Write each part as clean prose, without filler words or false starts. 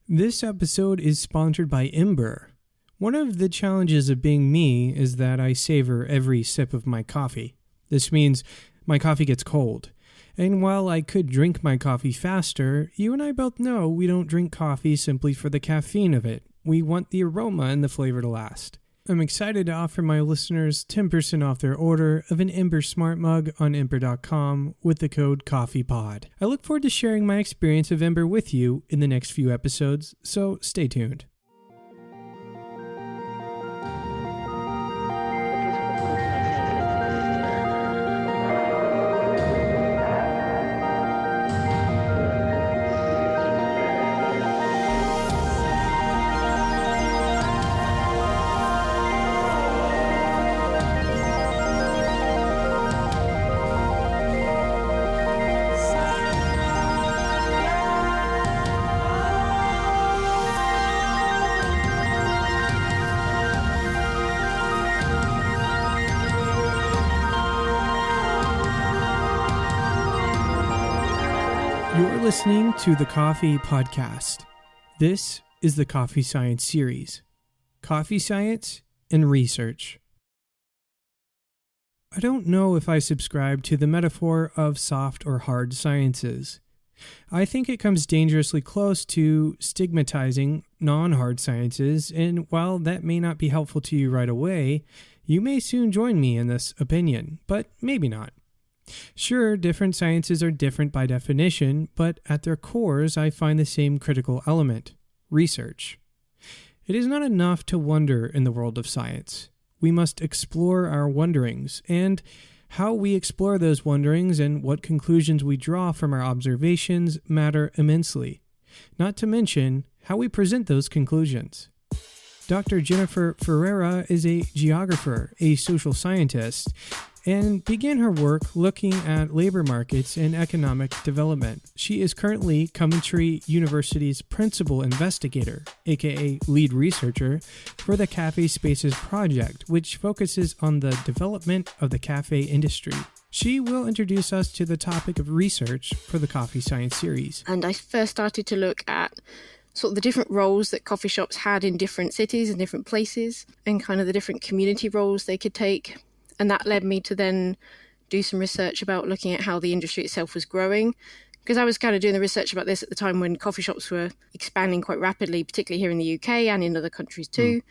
This episode is sponsored by Ember. One of the challenges of being me is that I savor every sip of my coffee. This means my coffee gets cold. And while I could drink my coffee faster, you and I both know we don't drink coffee simply for the caffeine of it. We want the aroma and the flavor to last. I'm excited to offer my listeners 10% off their order of an Ember Smart Mug on Ember.com with the code COFFEEPOD. I look forward to sharing my experience of Ember with you in the next few episodes, so stay tuned. You're listening to the Coffee Podcast. This is the Coffee Science series. Coffee science and research. I don't know if I subscribe to the metaphor of soft or hard sciences. I think it comes dangerously close to stigmatizing non-hard sciences, and while that may not be helpful to you right away, you may soon join me in this opinion, but maybe not. Sure, different sciences are different by definition, but at their cores I find the same critical element: research. It is not enough to wonder in the world of science. We must explore our wonderings, and how we explore those wonderings and what conclusions we draw from our observations matter immensely, not to mention how we present those conclusions. Dr. Jennifer Ferreira is a geographer, a social scientist, and began her work looking at labor markets and economic development. She is currently Coventry University's principal investigator, aka lead researcher, for the Cafe Spaces project, which focuses on the development of the cafe industry. She will introduce us to the topic of research for the Coffee Science series. And I first started to look at sort of the different roles that coffee shops had in different cities and different places, and kind of the different community roles they could take. And that led me to then do some research about looking at how the industry itself was growing, because I was kind of doing the research about this at the time when coffee shops were expanding quite rapidly, particularly here in the UK and in other countries too.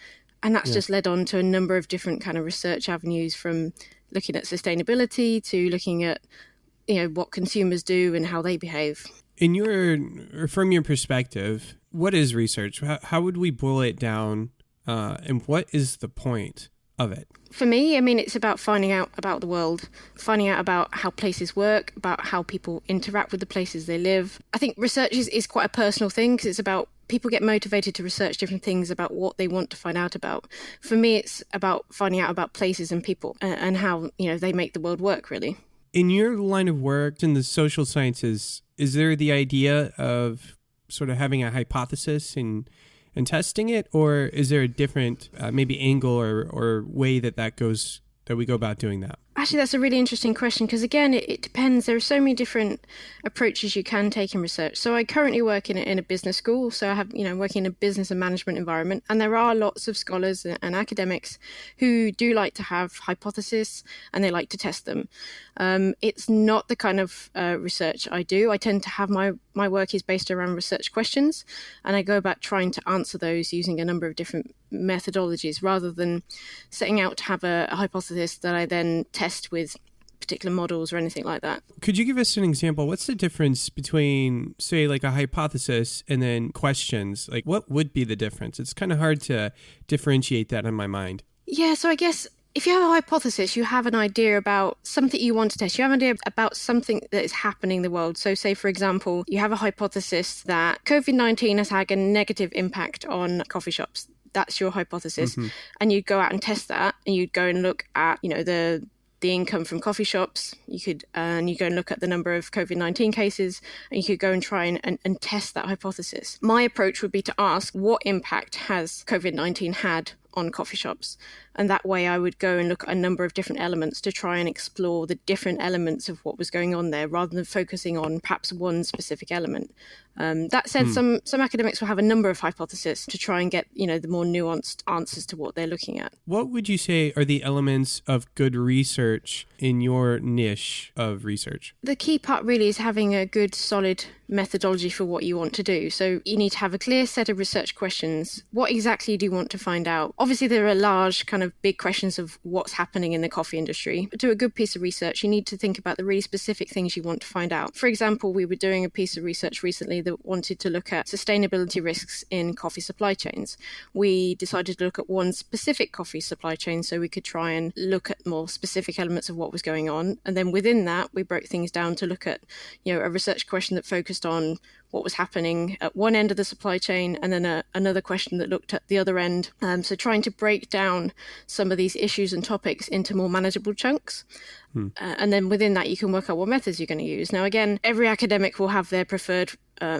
And that's just led on to a number of different kind of research avenues, from looking at sustainability to looking at, what consumers do and how they behave. From your perspective, what is research? How would we boil it down, and what is the point of it? For me, it's about finding out about the world, finding out about how places work, about how people interact with the places they live. I think research is quite a personal thing, because it's about people get motivated to research different things about what they want to find out about. For me, it's about finding out about places and people and how, they make the world work, really. In your line of work in the social sciences, is there the idea of sort of having a hypothesis and testing it, or is there a different maybe angle or way that we go about doing that? Actually, that's a really interesting question, because again, it depends. There are so many different approaches you can take in research. So I currently work in a business school. So I have, working in a business and management environment. And there are lots of scholars and academics who do like to have hypotheses and they like to test them. It's not the kind of research I do. I tend to have my work is based around research questions, and I go about trying to answer those using a number of different methodologies, rather than setting out to have a hypothesis that I then test with particular models or anything like that. Could you give us an example? What's the difference between, say, like a hypothesis and then questions? Like, what would be the difference? It's kind of hard to differentiate that in my mind. Yeah, so I guess if you have a hypothesis, you have an idea about something you want to test. You have an idea about something that is happening in the world. So say, for example, you have a hypothesis that COVID-19 has had a negative impact on coffee shops. That's your hypothesis. Mm-hmm. And you'd go out and test that, and you'd go and look at, the income from coffee shops. You go and look at the number of COVID-19 cases, and you could go and try and test that hypothesis. My approach would be to ask, what impact has COVID-19 had on coffee shops? And that way I would go and look at a number of different elements to try and explore the different elements of what was going on there, rather than focusing on perhaps one specific element. That said, some academics will have a number of hypotheses to try and get, the more nuanced answers to what they're looking at. What would you say are the elements of good research in your niche of research? The key part really is having a good, solid methodology for what you want to do. So you need to have a clear set of research questions. What exactly do you want to find out? Obviously, there are large kind of big questions of what's happening in the coffee industry. But to do a good piece of research, you need to think about the really specific things you want to find out. For example, we were doing a piece of research recently that wanted to look at sustainability risks in coffee supply chains. We decided to look at one specific coffee supply chain so we could try and look at more specific elements of what was going on. And then within that, we broke things down to look at, a research question that focused on what was happening at one end of the supply chain, and then another question that looked at the other end. So trying to break down some of these issues and topics into more manageable chunks. And then within that, you can work out what methods you're going to use. Now, again, every academic will have their preferred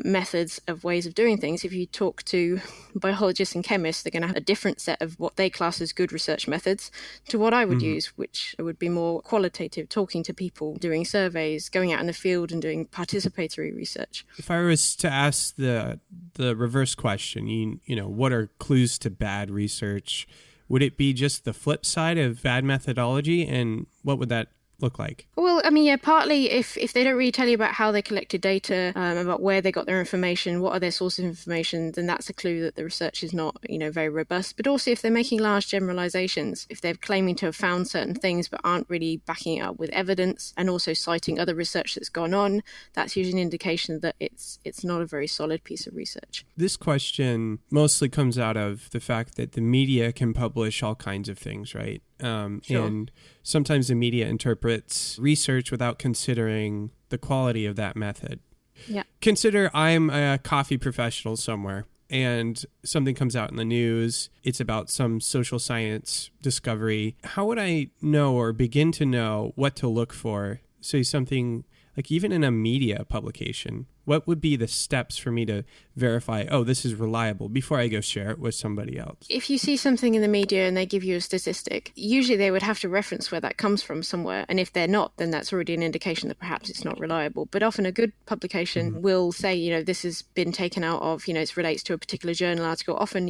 methods of ways of doing things. If you talk to biologists and chemists, they're going to have a different set of what they class as good research methods to what I would use, which would be more qualitative, talking to people, doing surveys, going out in the field and doing participatory research. If I was to ask the reverse question, what are clues to bad research? Would it be just the flip side of bad methodology, and what would that look like? Well, I mean, partly if they don't really tell you about how they collected data, about where they got their information, what are their sources of information, then that's a clue that the research is not, very robust. But also if they're making large generalizations, if they're claiming to have found certain things but aren't really backing it up with evidence, and also citing other research that's gone on, that's usually an indication that it's not a very solid piece of research. This question mostly comes out of the fact that the media can publish all kinds of things, right? Sure. And sometimes the media interprets research without considering the quality of that method. Yeah. Consider I'm a coffee professional somewhere and something comes out in the news. It's about some social science discovery. How would I know or begin to know what to look for? Say something like even in a media publication, what would be the steps for me to verify, this is reliable before I go share it with somebody else? If you see something in the media and they give you a statistic, usually they would have to reference where that comes from somewhere. And if they're not, then that's already an indication that perhaps it's not reliable. But often a good publication will say, this has been taken out of, it relates to a particular journal article. Often,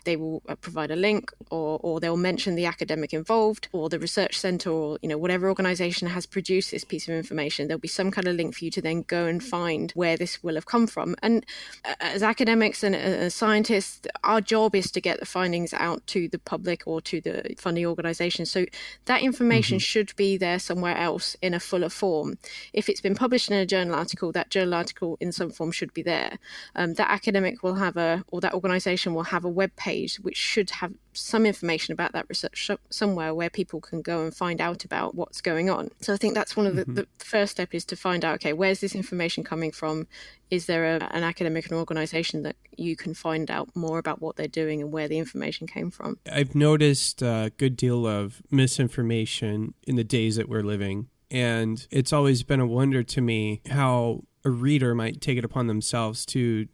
they will provide a link or they'll mention the academic involved or the research center or, whatever organization has produced this piece of information. There'll be some kind of link for you to then go and find where this will have come from. And as academics and as scientists, our job is to get the findings out to the public or to the funding organization. So that information should be there somewhere else in a fuller form. If it's been published in a journal article, that journal article in some form should be there. That academic will have or that organization will have a web page which should have some information about that research somewhere where people can go and find out about what's going on. So I think that's one of the first step is to find out, okay, where's this information coming from? Is there an academic and organization that you can find out more about what they're doing and where the information came from? I've noticed a good deal of misinformation in the days that we're living. And it's always been a wonder to me how a reader might take it upon themselves to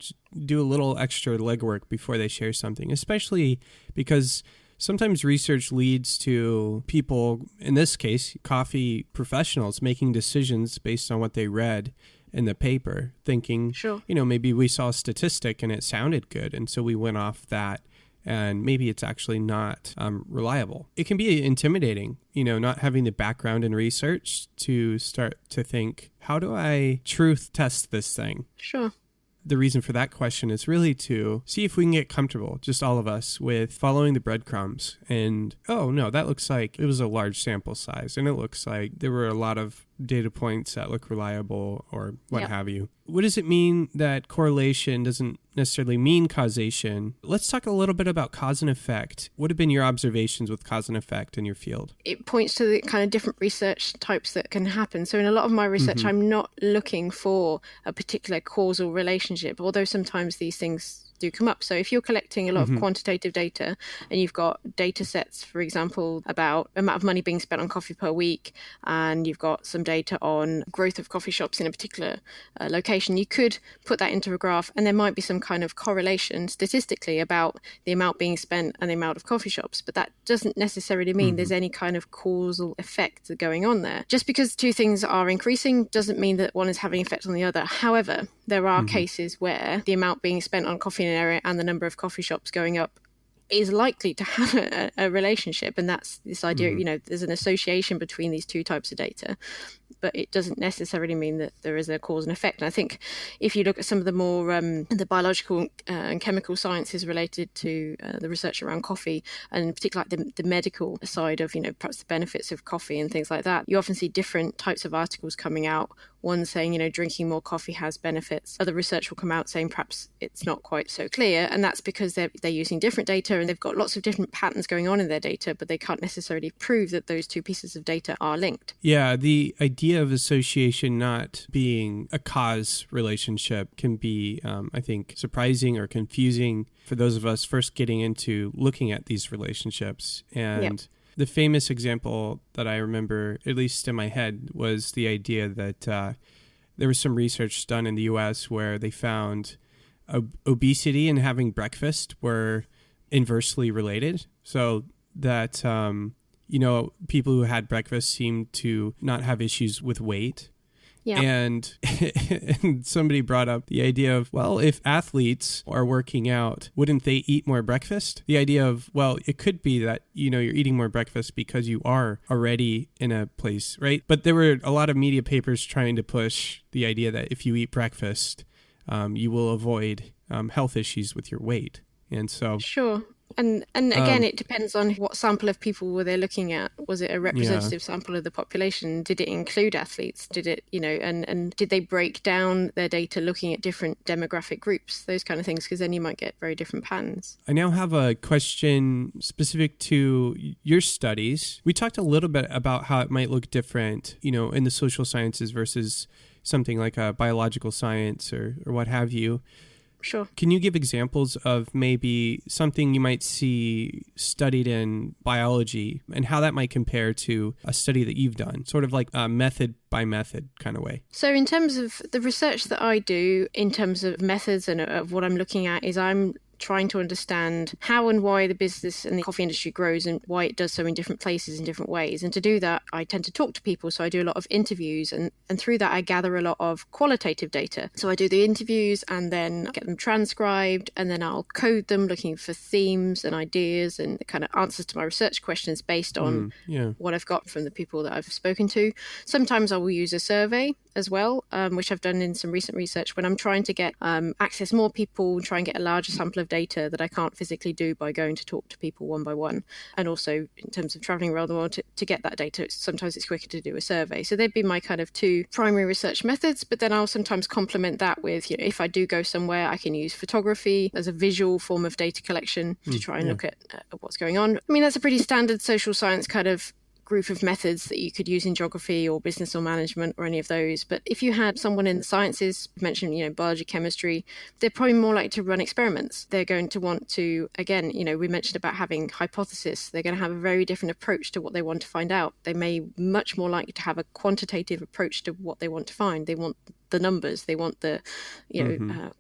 do a little extra legwork before they share something, especially because sometimes research leads to people, in this case, coffee professionals, making decisions based on what they read in the paper, thinking, Sure. Maybe we saw a statistic and it sounded good, and so we went off that. And maybe it's actually not reliable. It can be intimidating, not having the background in research to start to think, how do I truth test this thing? Sure. The reason for that question is really to see if we can get comfortable, just all of us, with following the breadcrumbs. And, that looks like it was a large sample size. And it looks like there were a lot of data points that look reliable or what have you. What does it mean that correlation doesn't necessarily mean causation? Let's talk a little bit about cause and effect. What have been your observations with cause and effect in your field? It points to the kind of different research types that can happen. So in a lot of my research, I'm not looking for a particular causal relationship, although sometimes these things do come up. So if you're collecting a lot of quantitative data and you've got data sets, for example, about amount of money being spent on coffee per week, and you've got some data on growth of coffee shops in a particular location, you could put that into a graph, and there might be some kind of correlation statistically about the amount being spent and the amount of coffee shops. But that doesn't necessarily mean there's any kind of causal effect going on there. Just because two things are increasing doesn't mean that one is having effect on the other. However, there are cases where the amount being spent on coffee in an area and the number of coffee shops going up is likely to have a relationship. And that's this idea, there's an association between these two types of data, but it doesn't necessarily mean that there is a cause and effect. And I think if you look at some of the more the biological and chemical sciences related to the research around coffee, and particularly like the medical side of, perhaps the benefits of coffee and things like that, you often see different types of articles coming out. One saying, drinking more coffee has benefits. Other research will come out saying perhaps it's not quite so clear. And that's because they're using different data and they've got lots of different patterns going on in their data, but they can't necessarily prove that those two pieces of data are linked. Yeah, the idea of association not being a cause relationship can be, I think, surprising or confusing for those of us first getting into looking at these relationships. And the famous example that I remember, at least in my head, was the idea that there was some research done in the U.S. where they found obesity and having breakfast were inversely related. So that, people who had breakfast seemed to not have issues with weight. Yeah. And somebody brought up the idea of, well, if athletes are working out, wouldn't they eat more breakfast? The idea of, well, it could be that, you're eating more breakfast because you are already in a place, right? But there were a lot of media papers trying to push the idea that if you eat breakfast, you will avoid health issues with your weight. And so... Sure. And again, it depends on what sample of people were they looking at. Was it a representative sample of the population? Did it include athletes? Did it, and did they break down their data looking at different demographic groups? Those kind of things, because then you might get very different patterns. I now have a question specific to your studies. We talked a little bit about how it might look different, in the social sciences versus something like a biological science or what have you. Sure. Can you give examples of maybe something you might see studied in biology and how that might compare to a study that you've done, sort of like a method by method kind of way? So in terms of the research that I do, in terms of methods and of what I'm looking at, is I'm trying to understand how and why the business and the coffee industry grows and why it does so in different places in different ways. And to do that, I tend to talk to people. So I do a lot of interviews, and through that, I gather a lot of qualitative data. So I do the interviews and then get them transcribed, and then I'll code them looking for themes and ideas and the kind of answers to my research questions based on what I've got from the people that I've spoken to. Sometimes I will use a survey as well, which I've done in some recent research when I'm trying to get access more people, try and get a larger sample of data that I can't physically do by going to talk to people one by one. And also in terms of traveling around the world to get that data, sometimes it's quicker to do a survey. So they'd be my kind of two primary research methods, but then I'll sometimes complement that with, if I do go somewhere, I can use photography as a visual form of data collection to try and look at what's going on. I mean, that's a pretty standard social science kind of group of methods that you could use in geography or business or management or any of those. But if you had someone in the sciences, mentioned, biology, chemistry, they're probably more likely to run experiments. They're going to want to, again, we mentioned about having hypothesis. They're going to have a very different approach to what they want to find out. They may much more likely to have a quantitative approach to what they want to find. They want the numbers, they want the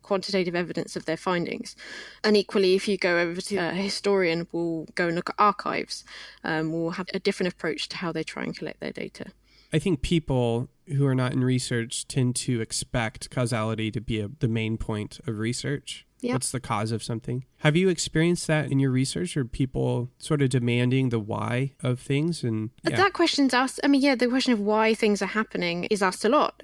quantitative evidence of their findings. And equally, if you go over to a historian, will go and look at archives, will have a different approach to how they try and collect their data. I think people who are not in research tend to expect causality to be the main point of research. Yep. What's the cause of something? Have you experienced that in your research, or people sort of demanding the why of things? And that question's asked. The question of why things are happening is asked a lot.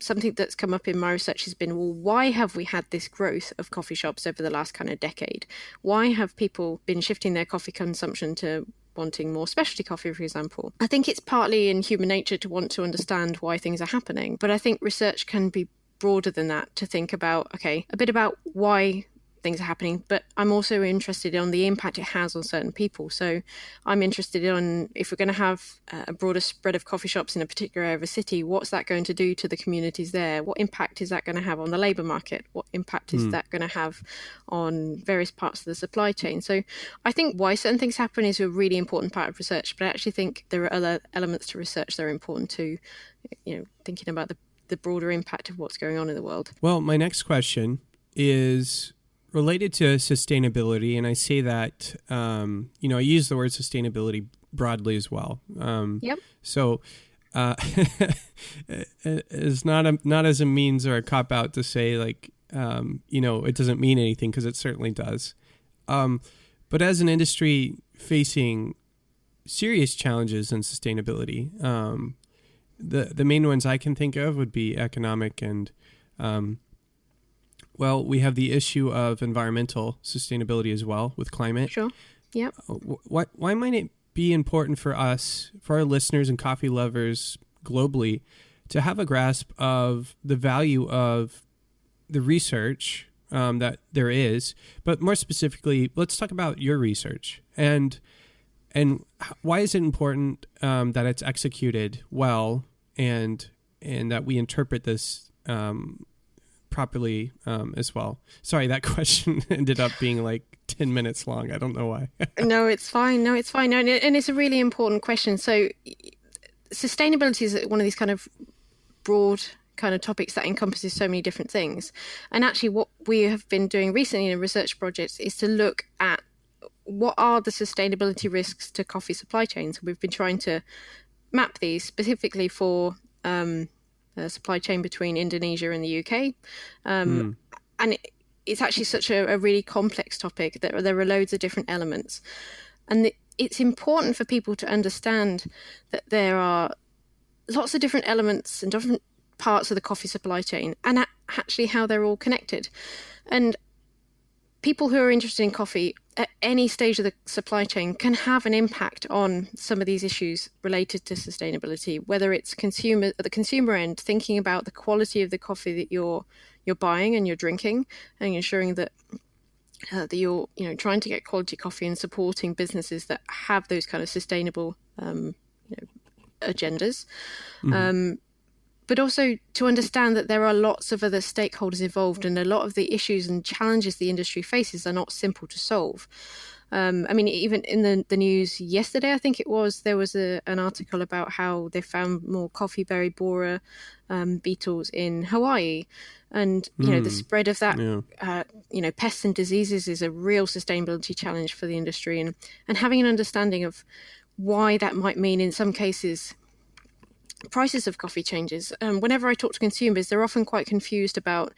Something that's come up in my research has been, well, why have we had this growth of coffee shops over the last kind of decade? Why have people been shifting their coffee consumption to wanting more specialty coffee, for example? I think it's partly in human nature to want to understand why things are happening, but I think research can be broader than that, to think about, a bit about why things are happening, but I'm also interested in the impact it has on certain people. So I'm interested in, if we're going to have a broader spread of coffee shops in a particular area of a city, what's that going to do to the communities there? What impact is that going to have on the labour market? What impact is that going to have on various parts of the supply chain? So I think why certain things happen is a really important part of research, but I actually think there are other elements to research that are important too, thinking about the broader impact of what's going on in the world. Well, my next question is related to sustainability, and I say that, I use the word sustainability broadly as well. Yep. So it's not as a means or a cop-out to say, like, it doesn't mean anything, because it certainly does. But as an industry facing serious challenges in sustainability, the main ones I can think of would be economic and we have the issue of environmental sustainability as well with climate. Sure. Yep. Why might it be important for us, for our listeners and coffee lovers globally, to have a grasp of the value of the research that there is, but more specifically, let's talk about your research and why is it important that it's executed well and that we interpret this properly as well. Sorry, that question ended up being like 10 minutes long. I don't know why. No, it's fine. No, and it's a really important question. So sustainability is one of these kind of broad kind of topics that encompasses so many different things. And actually what we have been doing recently in research projects is to look at what are the sustainability risks to coffee supply chains. We've been trying to map these specifically for supply chain between Indonesia and the UK. And it's actually such a really complex topic that there are loads of different elements. And it's important for people to understand that there are lots of different elements and different parts of the coffee supply chain and actually how they're all connected. And people who are interested in coffee at any stage of the supply chain can have an impact on some of these issues related to sustainability, whether it's at the consumer end, thinking about the quality of the coffee that you're buying and you're drinking, and ensuring that that you're trying to get quality coffee and supporting businesses that have those kind of sustainable agendas. But also to understand that there are lots of other stakeholders involved, and a lot of the issues and challenges the industry faces are not simple to solve. Even in the news yesterday, I think it was, there was an article about how they found more coffee berry borer beetles in Hawaii. And, the spread of that, pests and diseases is a real sustainability challenge for the industry. And having an understanding of why that might mean in some cases prices of coffee changes. Whenever I talk to consumers, they're often quite confused about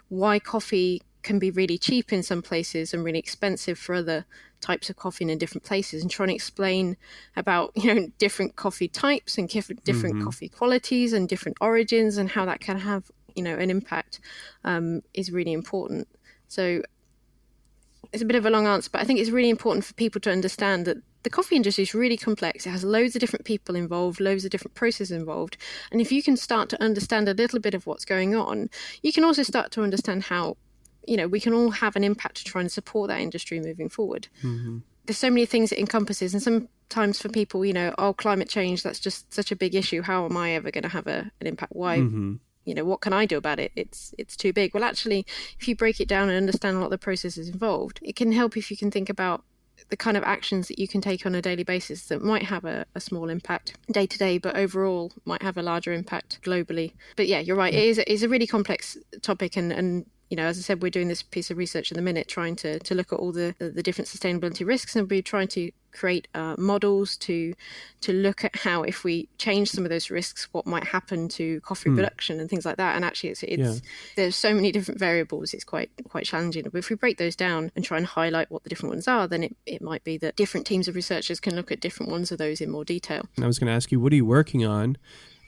why coffee can be really cheap in some places and really expensive for other types of coffee in different places, and trying to explain about different coffee types and different coffee qualities and different origins and how that can have an impact is really important. So it's a bit of a long answer, but I think it's really important for people to understand that the coffee industry is really complex. It has loads of different people involved, loads of different processes involved. And if you can start to understand a little bit of what's going on, you can also start to understand how, we can all have an impact to try and support that industry moving forward. There's so many things it encompasses. And sometimes for people, climate change, that's just such a big issue. How am I ever going to have an impact? Why? What can I do about it? It's too big. Well, actually, if you break it down and understand a lot of the processes involved, it can help if you can think about the kind of actions that you can take on a daily basis that might have a small impact day to day, but overall might have a larger impact globally. But yeah, you're right. It is a really complex topic. And as I said, we're doing this piece of research in the minute, trying to look at all the different sustainability risks, and we're trying to create models to look at how, if we change some of those risks, what might happen to coffee production and things like that. And actually, there's so many different variables. It's quite challenging. But if we break those down and try and highlight what the different ones are, then it might be that different teams of researchers can look at different ones of those in more detail. And I was going to ask you, what are you working on?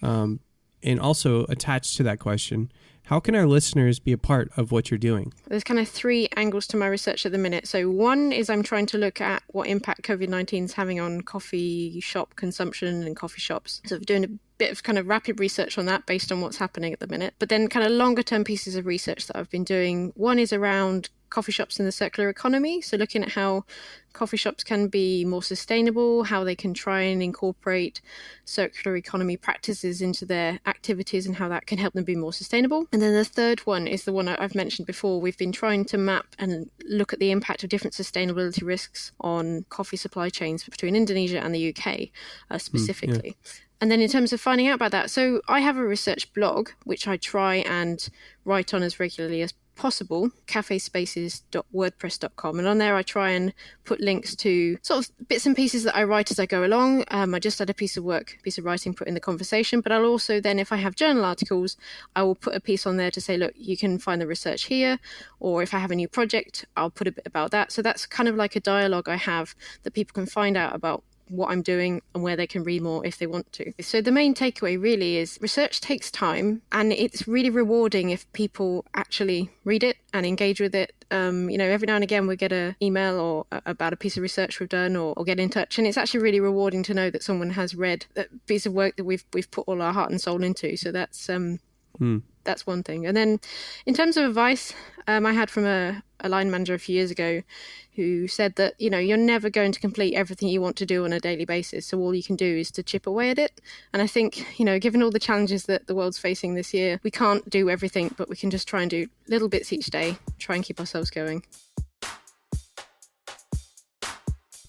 And also attached to that question, How can our listeners be a part of what you're doing? There's kind of three angles to my research at the minute. So one is I'm trying to look at what impact COVID-19 is having on coffee shop consumption and coffee shops. So I'm doing a bit of kind of rapid research on that based on what's happening at the minute. But then kind of longer term pieces of research that I've been doing. One is around coffee shops in the circular economy. So looking at how coffee shops can be more sustainable, how they can try and incorporate circular economy practices into their activities and how that can help them be more sustainable. And then the third one is the one I've mentioned before. We've been trying to map and look at the impact of different sustainability risks on coffee supply chains between Indonesia and the UK specifically. And then in terms of finding out about that, so I have a research blog, which I try and write on as regularly as possible, cafespaces.wordpress.com. And on there, I try and put links to sort of bits and pieces that I write as I go along. I just had a piece of writing put in the conversation, but I'll also then, if I have journal articles, I will put a piece on there to say, look, you can find the research here. Or if I have a new project, I'll put a bit about that. So that's kind of like a dialogue I have that people can find out about what I'm doing and where they can read more if they want to. So the main takeaway really is research takes time, and it's really rewarding if people actually read it and engage with it. Every now and again we get an email or about a piece of research we've done or get in touch, and it's actually really rewarding to know that someone has read that piece of work that we've put all our heart and soul into. So that's one thing. And then in terms of advice, I had from a line manager a few years ago who said that, you're never going to complete everything you want to do on a daily basis. So all you can do is to chip away at it. And I think, given all the challenges that the world's facing this year, we can't do everything, but we can just try and do little bits each day, try and keep ourselves going.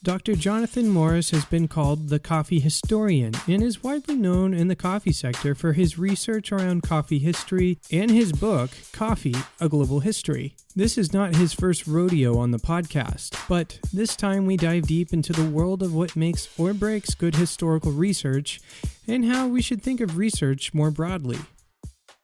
Dr. Jonathan Morris has been called the coffee historian and is widely known in the coffee sector for his research around coffee history and his book, Coffee, A Global History. This is not his first rodeo on the podcast, but this time we dive deep into the world of what makes or breaks good historical research and how we should think of research more broadly.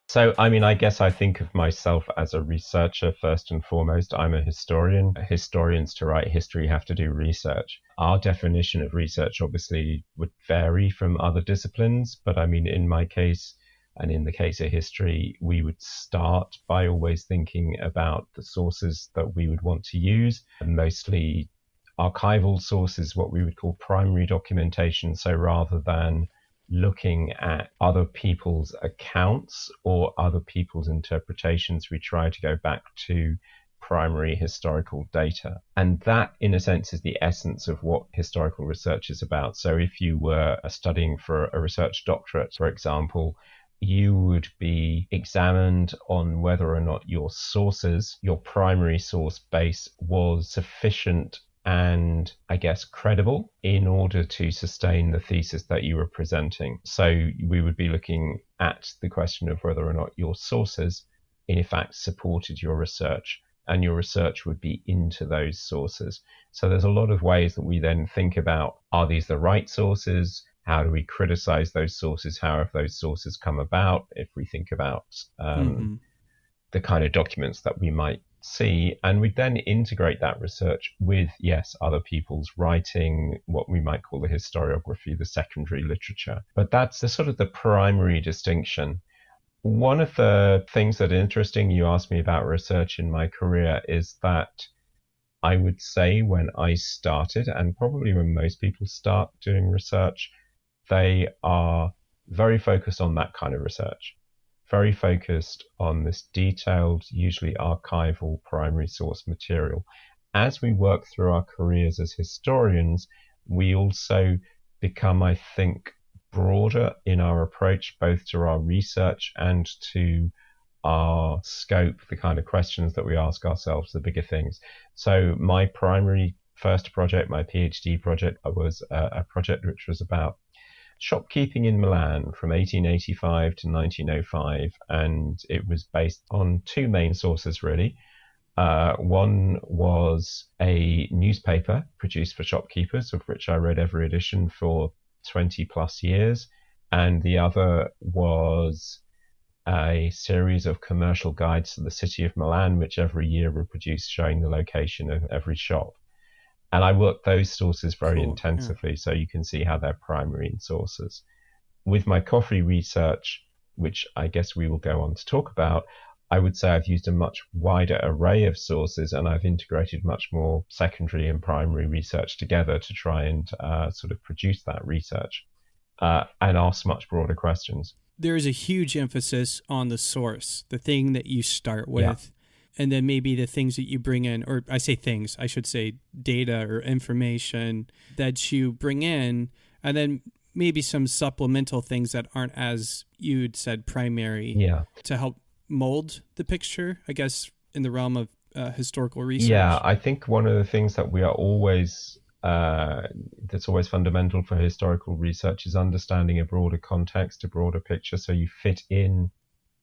So, I guess I think of myself as a researcher first and foremost. I'm a historian. Historians, to write history, have to do research. Our definition of research obviously would vary from other disciplines, but in my case, and in the case of history, we would start by always thinking about the sources that we would want to use, mostly archival sources, what we would call primary documentation. So rather than looking at other people's accounts or other people's interpretations, we try to go back to primary historical data. And that, in a sense, is the essence of what historical research is about. So if you were studying for a research doctorate, for example, you would be examined on whether or not your sources, your primary source base, was sufficient and, credible in order to sustain the thesis that you were presenting. So we would be looking at the question of whether or not your sources, in fact, supported your research, and your research would be into those sources. So there's a lot of ways that we then think about, are these the right sources? How do we criticize those sources? How have those sources come about? If we think about the kind of documents that we might see, and we then integrate that research with, other people's writing, what we might call the historiography, the secondary literature. But that's the primary distinction. One of the things that interesting, you asked me about research in my career, is that I would say when I started, and probably when most people start doing research, they are very focused on that kind of research. Very focused on this detailed, usually archival primary source material. As we work through our careers as historians, we also become, I think, broader in our approach, both to our research and to our scope, the kind of questions that we ask ourselves, the bigger things. So my primary first project, my PhD project, was a project which was about shopkeeping in Milan from 1885 to 1905, and it was based on two main sources, really. One was a newspaper produced for shopkeepers, of which I read every edition for 20 plus years, and the other was a series of commercial guides to the city of Milan, which every year were produced showing the location of every shop. And I worked those sources very intensively, so you can see how they're primary sources. With my coffee research, which I guess we will go on to talk about, I would say I've used a much wider array of sources, and I've integrated much more secondary and primary research together to try and sort of produce that research and ask much broader questions. There is a huge emphasis on the source, the thing that you start with, and then maybe the things that you bring in, or I say things, I should say data or information that you bring in, and then maybe some supplemental things that aren't, as you'd said, primary to help mold the picture, I guess, in the realm of historical research. Yeah, I think one of the things that we are always that's always fundamental for historical research is understanding a broader context, a broader picture, so you fit in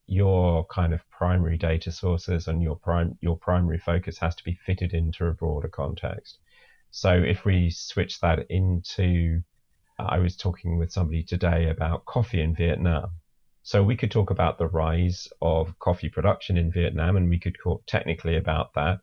your kind of primary data sources, and your primary focus has to be fitted into a broader context. So if we switch that into, I was talking with somebody today about coffee in Vietnam. So we could talk about the rise of coffee production in Vietnam, and we could talk technically about that.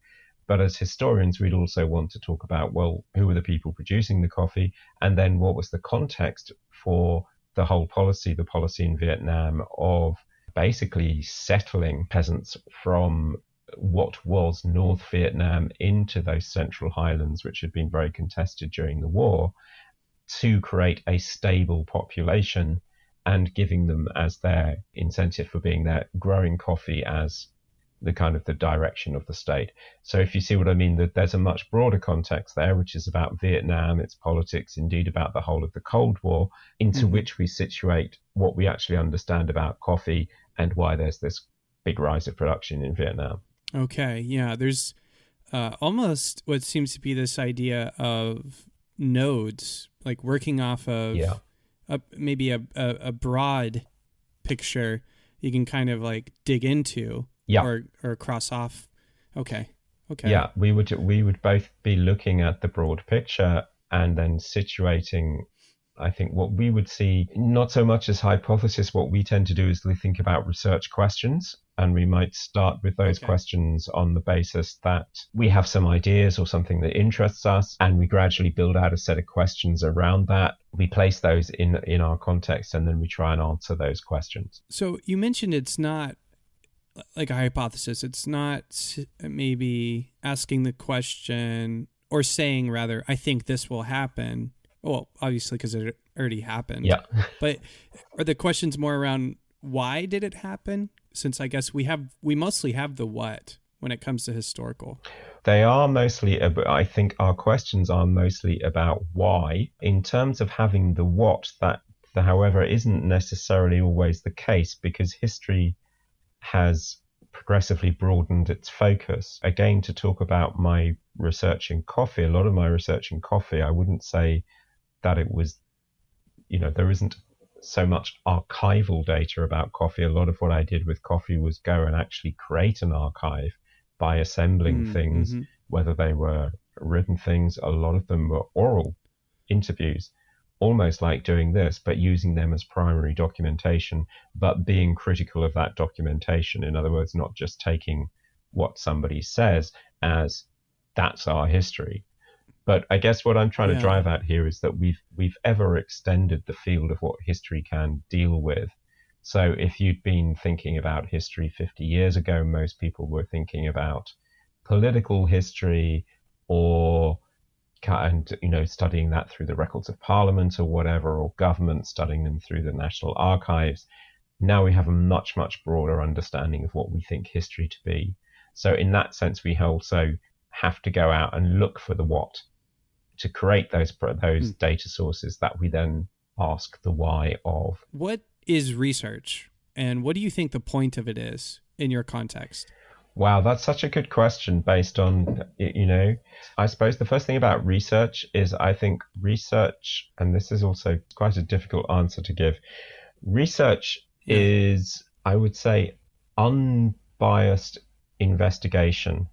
But as historians, we'd also want to talk about, well, who were the people producing the coffee? And then what was the context for the whole policy, the policy in Vietnam of basically settling peasants from what was North Vietnam into those central highlands, which had been very contested during the war, to create a stable population and giving them as their incentive for being there, growing coffee as the kind of the direction of the state. So if you see what I mean, that there's a much broader context there, which is about Vietnam, its politics, indeed about the whole of the Cold War, into which we situate what we actually understand about coffee and why there's this big rise of production in Vietnam. Okay, yeah, there's almost what seems to be this idea of nodes, like working off of maybe a broad picture you can kind of like dig into. Or cross off. Okay. Yeah, we would both be looking at the broad picture and then situating, I think, what we would see, not so much as hypothesis. What we tend to do is think about research questions, and we might start with those questions on the basis that we have some ideas or something that interests us, and we gradually build out a set of questions around that. We place those in our context, and then we try and answer those questions. So you mentioned it's not like a hypothesis. It's not maybe asking the question or saying rather, I think this will happen. Well, obviously, because it already happened. Yeah. But are the questions more around why did it happen? Since I guess we mostly have the what when it comes to historical. They are mostly, I think our questions are mostly about why. In terms of having the what, that, however, isn't necessarily always the case, because history has progressively broadened its focus. Again, to talk about my research in coffee, a lot of my research in coffee, I wouldn't say that it was, there isn't so much archival data about coffee. A lot of what I did with coffee was go and actually create an archive by assembling things, whether they were written things, a lot of them were oral interviews, almost like doing this, but using them as primary documentation, but being critical of that documentation. In other words, not just taking what somebody says as that's our history. But I guess what I'm trying to drive at here is that we've ever extended the field of what history can deal with. So if you'd been thinking about history 50 years ago, most people were thinking about political history or studying that through the records of Parliament or whatever, or government studying them through the National Archives. Now we have a much, much broader understanding of what we think history to be. So in that sense, we also have to go out and look for the what to create those data sources that we then ask the why of. What is research, and what do you think the point of it is in your context? Wow, that's such a good question based on, I suppose the first thing about research is I think research, and this is also quite a difficult answer to give, research is, I would say, unbiased investigation,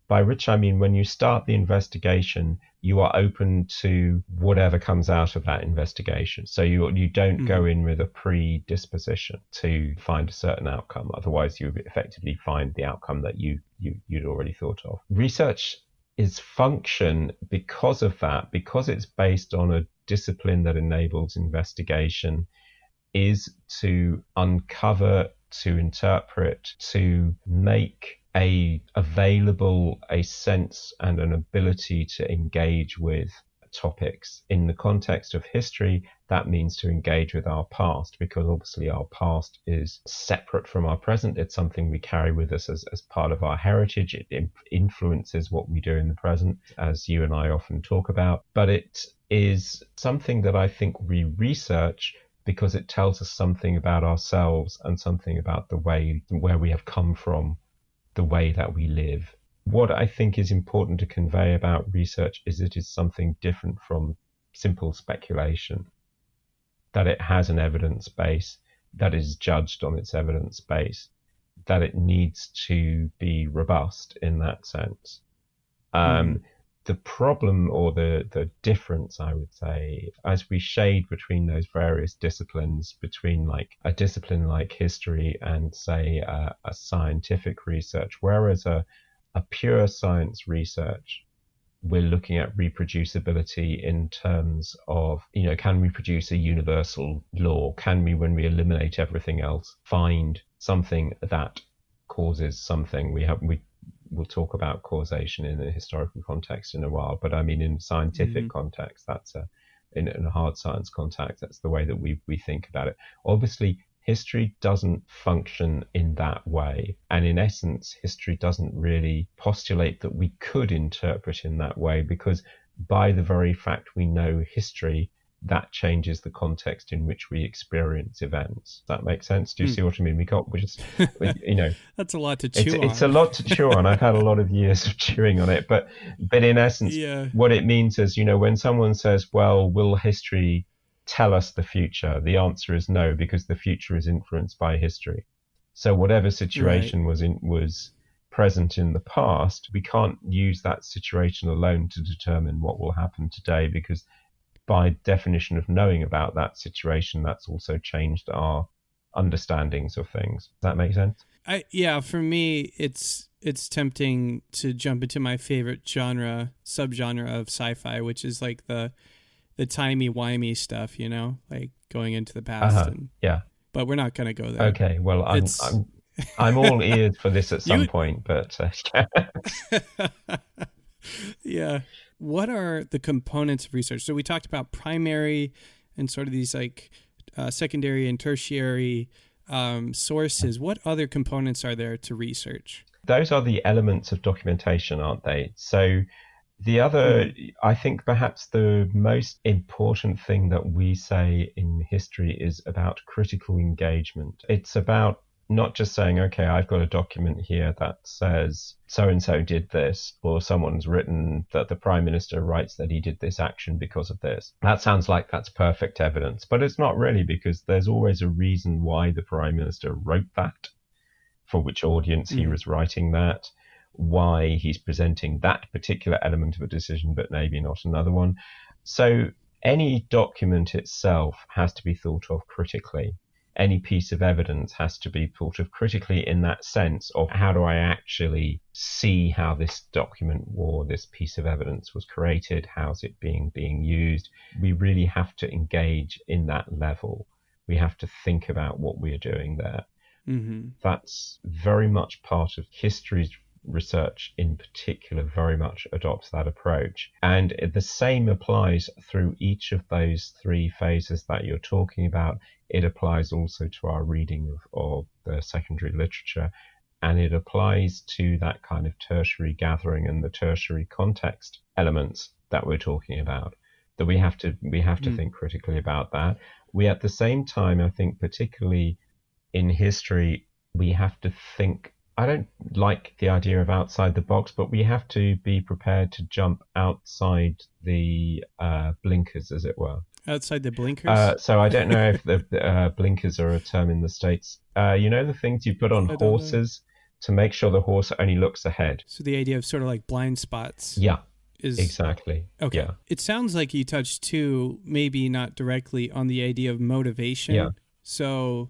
by which I mean when you start the investigation, you are open to whatever comes out of that investigation. So you don't go in with a predisposition to find a certain outcome. Otherwise, you effectively find the outcome that you'd already thought of. Research is function because of that, because it's based on a discipline that enables investigation, is to uncover, to interpret, to make available a sense and an ability to engage with topics. In the context of history, that means to engage with our past, because obviously our past is separate from our present. It's something we carry with us as part of our heritage. It influences what we do in the present, as you and I often talk about. But it is something that I think we research because it tells us something about ourselves and something about the way where we have come from, the way that we live. What I think is important to convey about research is it is something different from simple speculation, that it has an evidence base, that is judged on its evidence base, that it needs to be robust in that sense. The problem, or the difference, I would say, as we shade between those various disciplines, between like a discipline like history and say a scientific research, whereas a pure science research, we're looking at reproducibility in terms of, can we produce a universal law? Can we, when we eliminate everything else, find something that causes something? We'll talk about causation in a historical context in a while, but I mean, in scientific context, in a hard science context, that's the way that we think about it. Obviously, history doesn't function in that way. And in essence, history doesn't really postulate that we could interpret in that way, because by the very fact we know history, that changes the context in which we experience events. Does that make sense? Do you see what I mean? That's a lot to chew on. It's a lot to chew on. I've had a lot of years of chewing on it, but in essence, what it means is, when someone says, well, will history tell us the future? The answer is no, because the future is influenced by history. So whatever situation was present in the past, we can't use that situation alone to determine what will happen today, because by definition of knowing about that situation, that's also changed our understandings of things. Does that make sense? For me, it's tempting to jump into my favorite subgenre of sci-fi, which is like the timey-wimey stuff, like going into the past. But we're not going to go there. Okay, well, I'm all ears for this at some point, but yeah. What are the components of research? So we talked about primary and sort of these like secondary and tertiary sources. What other components are there to research? Those are the elements of documentation, aren't they? So the other, I think perhaps the most important thing that we say in history is about critical engagement. It's about not just saying, okay, I've got a document here that says so-and-so did this, or someone's written that the Prime Minister writes that he did this action because of this. That sounds like that's perfect evidence, but it's not really, because there's always a reason why the Prime Minister wrote that, for which audience he was writing that, why he's presenting that particular element of a decision, but maybe not another one. So any document itself has to be thought of critically. Any piece of evidence has to be thought of critically in that sense of, how do I actually see how this document or this piece of evidence was created? How's it being used? We really have to engage in that level. We have to think about what we are doing there. That's very much part of history's research in particular, very much adopts that approach. And the same applies through each of those three phases that you're talking about. It applies also to our reading of the secondary literature, and it applies to that kind of tertiary gathering and the tertiary context elements that we're talking about, that we have to think critically about that. We, at the same time, I think particularly in history, we have to think, I don't like the idea of outside the box, but we have to be prepared to jump outside the blinkers, as it were. Outside the blinkers? So I don't know if the blinkers are a term in the States. The things you put on horses to make sure the horse only looks ahead. So the idea of sort of like blind spots. Yeah, exactly. Okay. Yeah. It sounds like you touched too, maybe not directly, on the idea of motivation. Yeah. So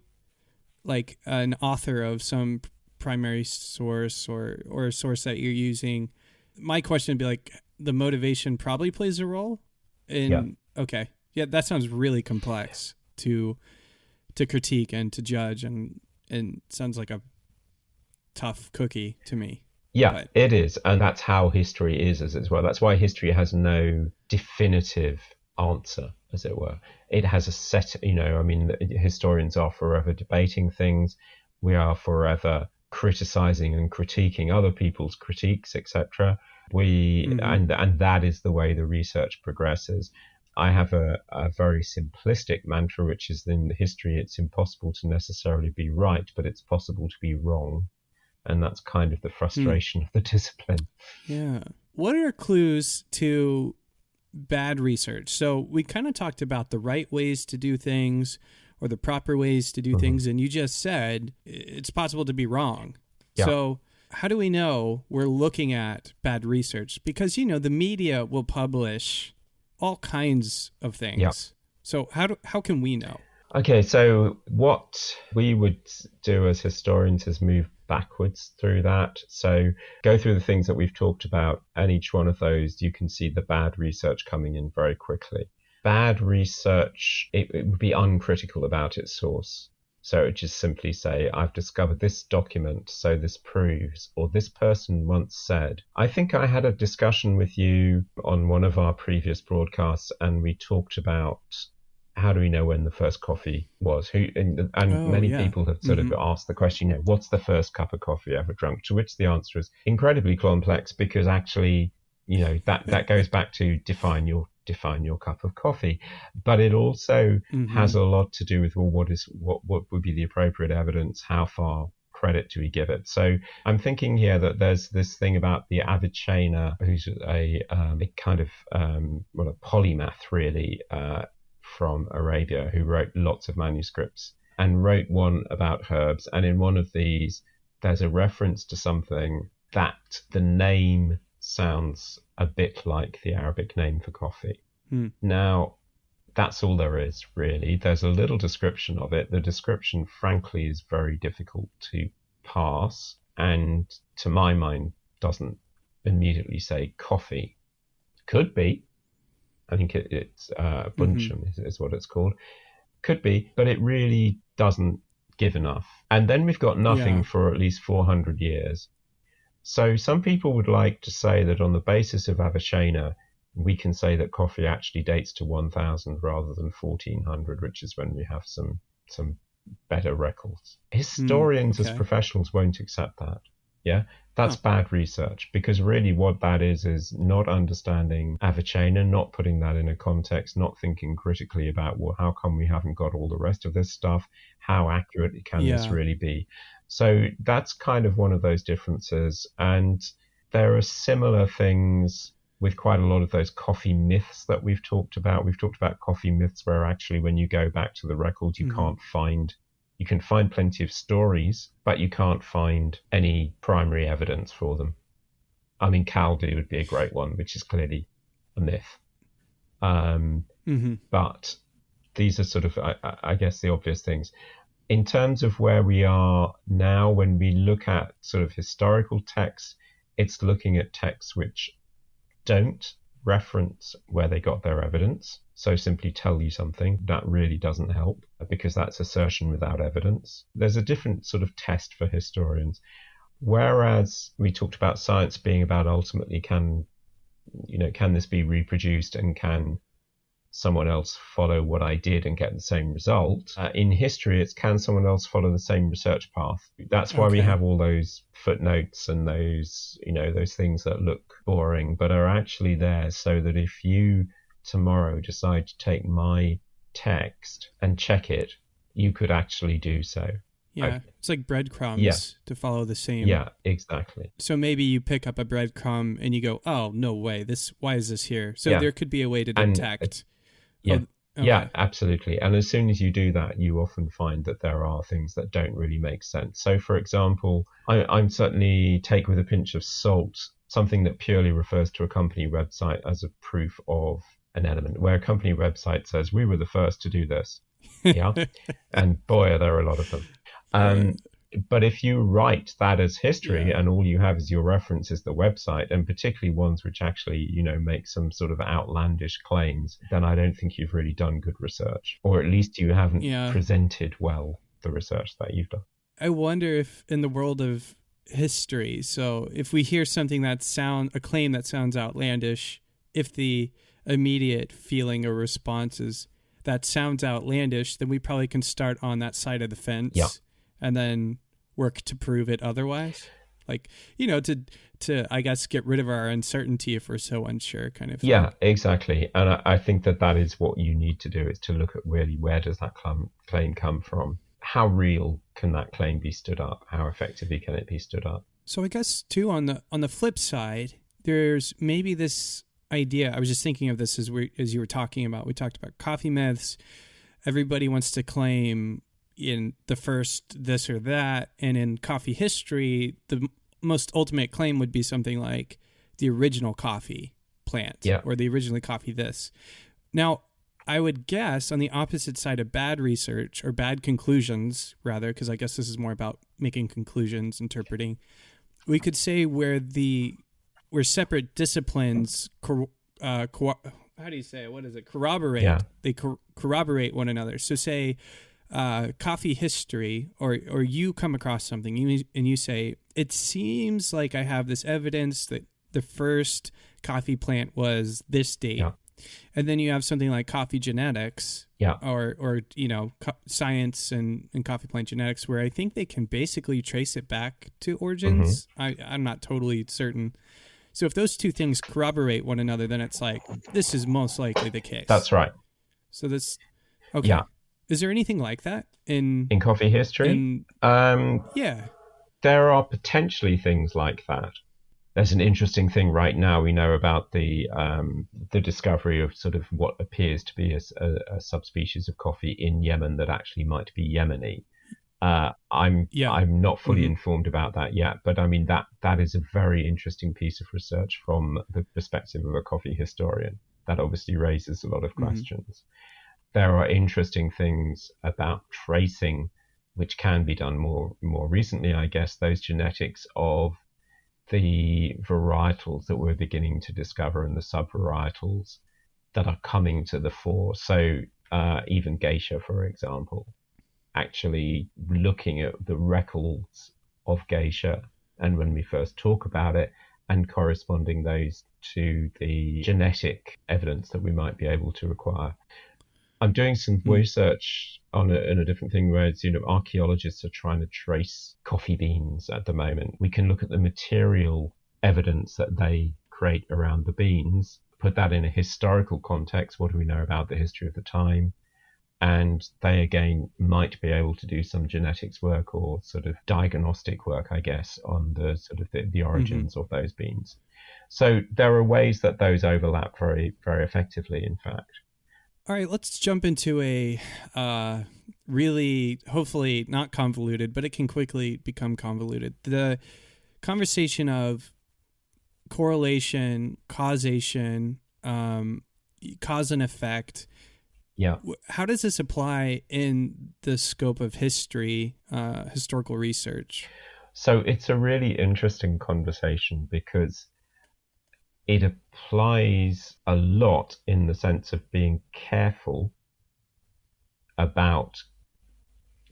like an author of some primary source or a source that you're using, my question would be like, the motivation probably plays a role in. Okay. Yeah, that sounds really complex to to critique and to judge, and sounds like a tough cookie to me. Yeah, But it is. And that's how history is as well. That's why history has no definitive answer, as it were. It has a set, historians are forever debating things. We are forever criticizing and critiquing other people's critiques, etc. And that is the way the research progresses. I have a very simplistic mantra, which is in history, it's impossible to necessarily be right, but it's possible to be wrong. And that's kind of the frustration of the discipline. Yeah. What are clues to bad research? So we kind of talked about the right ways to do things or the proper ways to do things. And you just said it's possible to be wrong. Yeah. So how do we know we're looking at bad research? Because, the media will publish all kinds of things. Yeah. So how can we know? Okay, so what we would do as historians is move backwards through that. So go through the things that we've talked about, and each one of those you can see the bad research coming in very quickly. Bad research, it would be uncritical about its source. So it would just simply say, I've discovered this document, so this proves, or this person once said. I think I had a discussion with you on one of our previous broadcasts, and we talked about how do we know when the first coffee was? Many people have sort of asked the question, what's the first cup of coffee ever drunk? To which the answer is incredibly complex, because actually, that goes back to define your cup of coffee. But it also has a lot to do with, what would be the appropriate evidence? How far credit do we give it? So I'm thinking here that there's this thing about the Avicenna, who's a kind of a polymath really, from Arabia, who wrote lots of manuscripts and wrote one about herbs. And in one of these, there's a reference to something that the name sounds a bit like the Arabic name for coffee. Now, that's all there is, really. There's a little description of it. The description, frankly, is very difficult to parse, and to my mind, doesn't immediately say coffee. Could be. I think it's bunchum is what it's called. Could be, but it really doesn't give enough. And then we've got nothing for at least 400 years. So some people would like to say that on the basis of Avicenna, we can say that coffee actually dates to 1000 rather than 1400, which is when we have some better records. Historians as professionals won't accept that. Yeah, that's bad research, because really what that is not understanding Avicenna, not putting that in a context, not thinking critically about, well, how come we haven't got all the rest of this stuff? How accurate can this really be? So that's kind of one of those differences. And there are similar things with quite a lot of those coffee myths that we've talked about. We've talked about coffee myths where actually when you go back to the records, you can find plenty of stories, but you can't find any primary evidence for them. I mean, Caldu would be a great one, which is clearly a myth. But these are sort of, I guess, the obvious things. In terms of where we are now, when we look at sort of historical texts, it's looking at texts which don't reference where they got their evidence. So simply tell you something, that really doesn't help, because that's assertion without evidence. There's a different sort of test for historians. Whereas we talked about science being about ultimately can this be reproduced, and can someone else follow what I did and get the same result? In history, it's can someone else follow the same research path? That's why we have all those footnotes and those things that look boring, but are actually there so that if you tomorrow decide to take my text and check it, you could actually do so. Yeah, it's like breadcrumbs to follow the same. Yeah, exactly. So maybe you pick up a breadcrumb and you go, oh, no way, why is this here? So there could be a way to detect. Yeah, absolutely. And as soon as you do that, you often find that there are things that don't really make sense. So, for example, I'm certainly take with a pinch of salt something that purely refers to a company website as a proof of an element, where a company website says, we were the first to do this. Yeah. And boy, are there a lot of them. But if you write that as history Yeah. and all you have is your reference is the website, and particularly ones which actually, make some sort of outlandish claims, then I don't think you've really done good research, or at least you haven't Yeah. presented well the research that you've done. I wonder if in the world of history, so if we hear something a claim that sounds outlandish, if the immediate feeling or response is that sounds outlandish, then we probably can start on that side of the fence, Yeah. and then work to prove it otherwise. Like, to I guess get rid of our uncertainty if we're so unsure, kind of thing. Yeah, exactly. And I think that is what you need to do, is to look at really where does that claim come from? How real can that claim be stood up? How effectively can it be stood up? So I guess too, on the flip side, there's maybe this idea. I was just thinking of this as you were talking about. We talked about coffee myths. Everybody wants to claim in the first this or that, and in coffee history, the most ultimate claim would be something like the original coffee plant, Yeah. or the originally coffee this. Now, I would guess on the opposite side of bad research, or bad conclusions, rather, because I guess this is more about making conclusions, interpreting. We could say where separate disciplines how do you say it? What is it? Corroborate. Yeah. They corroborate one another. So say coffee history, or you come across something and you say, it seems like I have this evidence that the first coffee plant was this date. Yeah. And then you have something like coffee genetics, Yeah. or science and coffee plant genetics, where I think they can basically trace it back to origins. I'm not totally certain. So if those two things corroborate one another, then it's like, this is most likely the case. That's right. So this, okay. Yeah. Is there anything like that in coffee history? Yeah. There are potentially things like that. There's an interesting thing right now. We know about the discovery of sort of what appears to be a subspecies of coffee in Yemen that actually might be Yemeni. I'm not fully informed about that yet, but I mean that is a very interesting piece of research from the perspective of a coffee historian. That obviously raises a lot of questions. There are interesting things about tracing, which can be done more recently, I guess, those genetics of the varietals that we're beginning to discover and the subvarietals that are coming to the fore. So even geisha, for example, actually looking at the records of geisha, and when we first talk about it, and corresponding those to the genetic evidence that we might be able to require. I'm doing some research in a different thing where it's, archaeologists are trying to trace coffee beans at the moment. We can look at the material evidence that they create around the beans, put that in a historical context. What do we know about the history of the time? And they again might be able to do some genetics work or sort of diagnostic work, I guess, on the sort of the origins of those beans. So there are ways that those overlap very, very effectively, in fact. All right, let's jump into a really, hopefully not convoluted, but it can quickly become convoluted. The conversation of correlation, causation, cause and effect. Yeah. How does this apply in the scope of history, historical research? So it's a really interesting conversation because it applies a lot in the sense of being careful about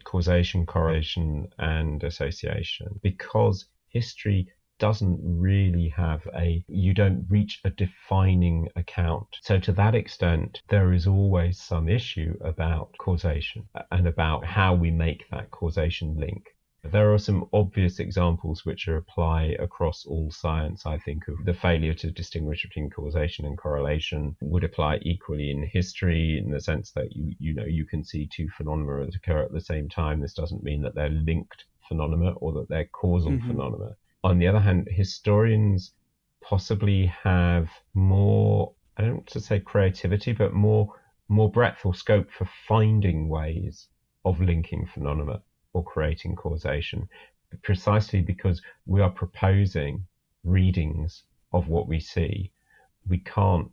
causation, correlation, and association, because history doesn't really have you don't reach a defining account. So to that extent, there is always some issue about causation and about how we make that causation link. There are some obvious examples which apply across all science. I think of the failure to distinguish between causation and correlation would apply equally in history, in the sense that you can see two phenomena that occur at the same time. This doesn't mean that they're linked phenomena or that they're causal phenomena. On the other hand, historians possibly have more, I don't want to say creativity, but more breadth or scope for finding ways of linking phenomena or creating causation, precisely because we are proposing readings of what we see. We can't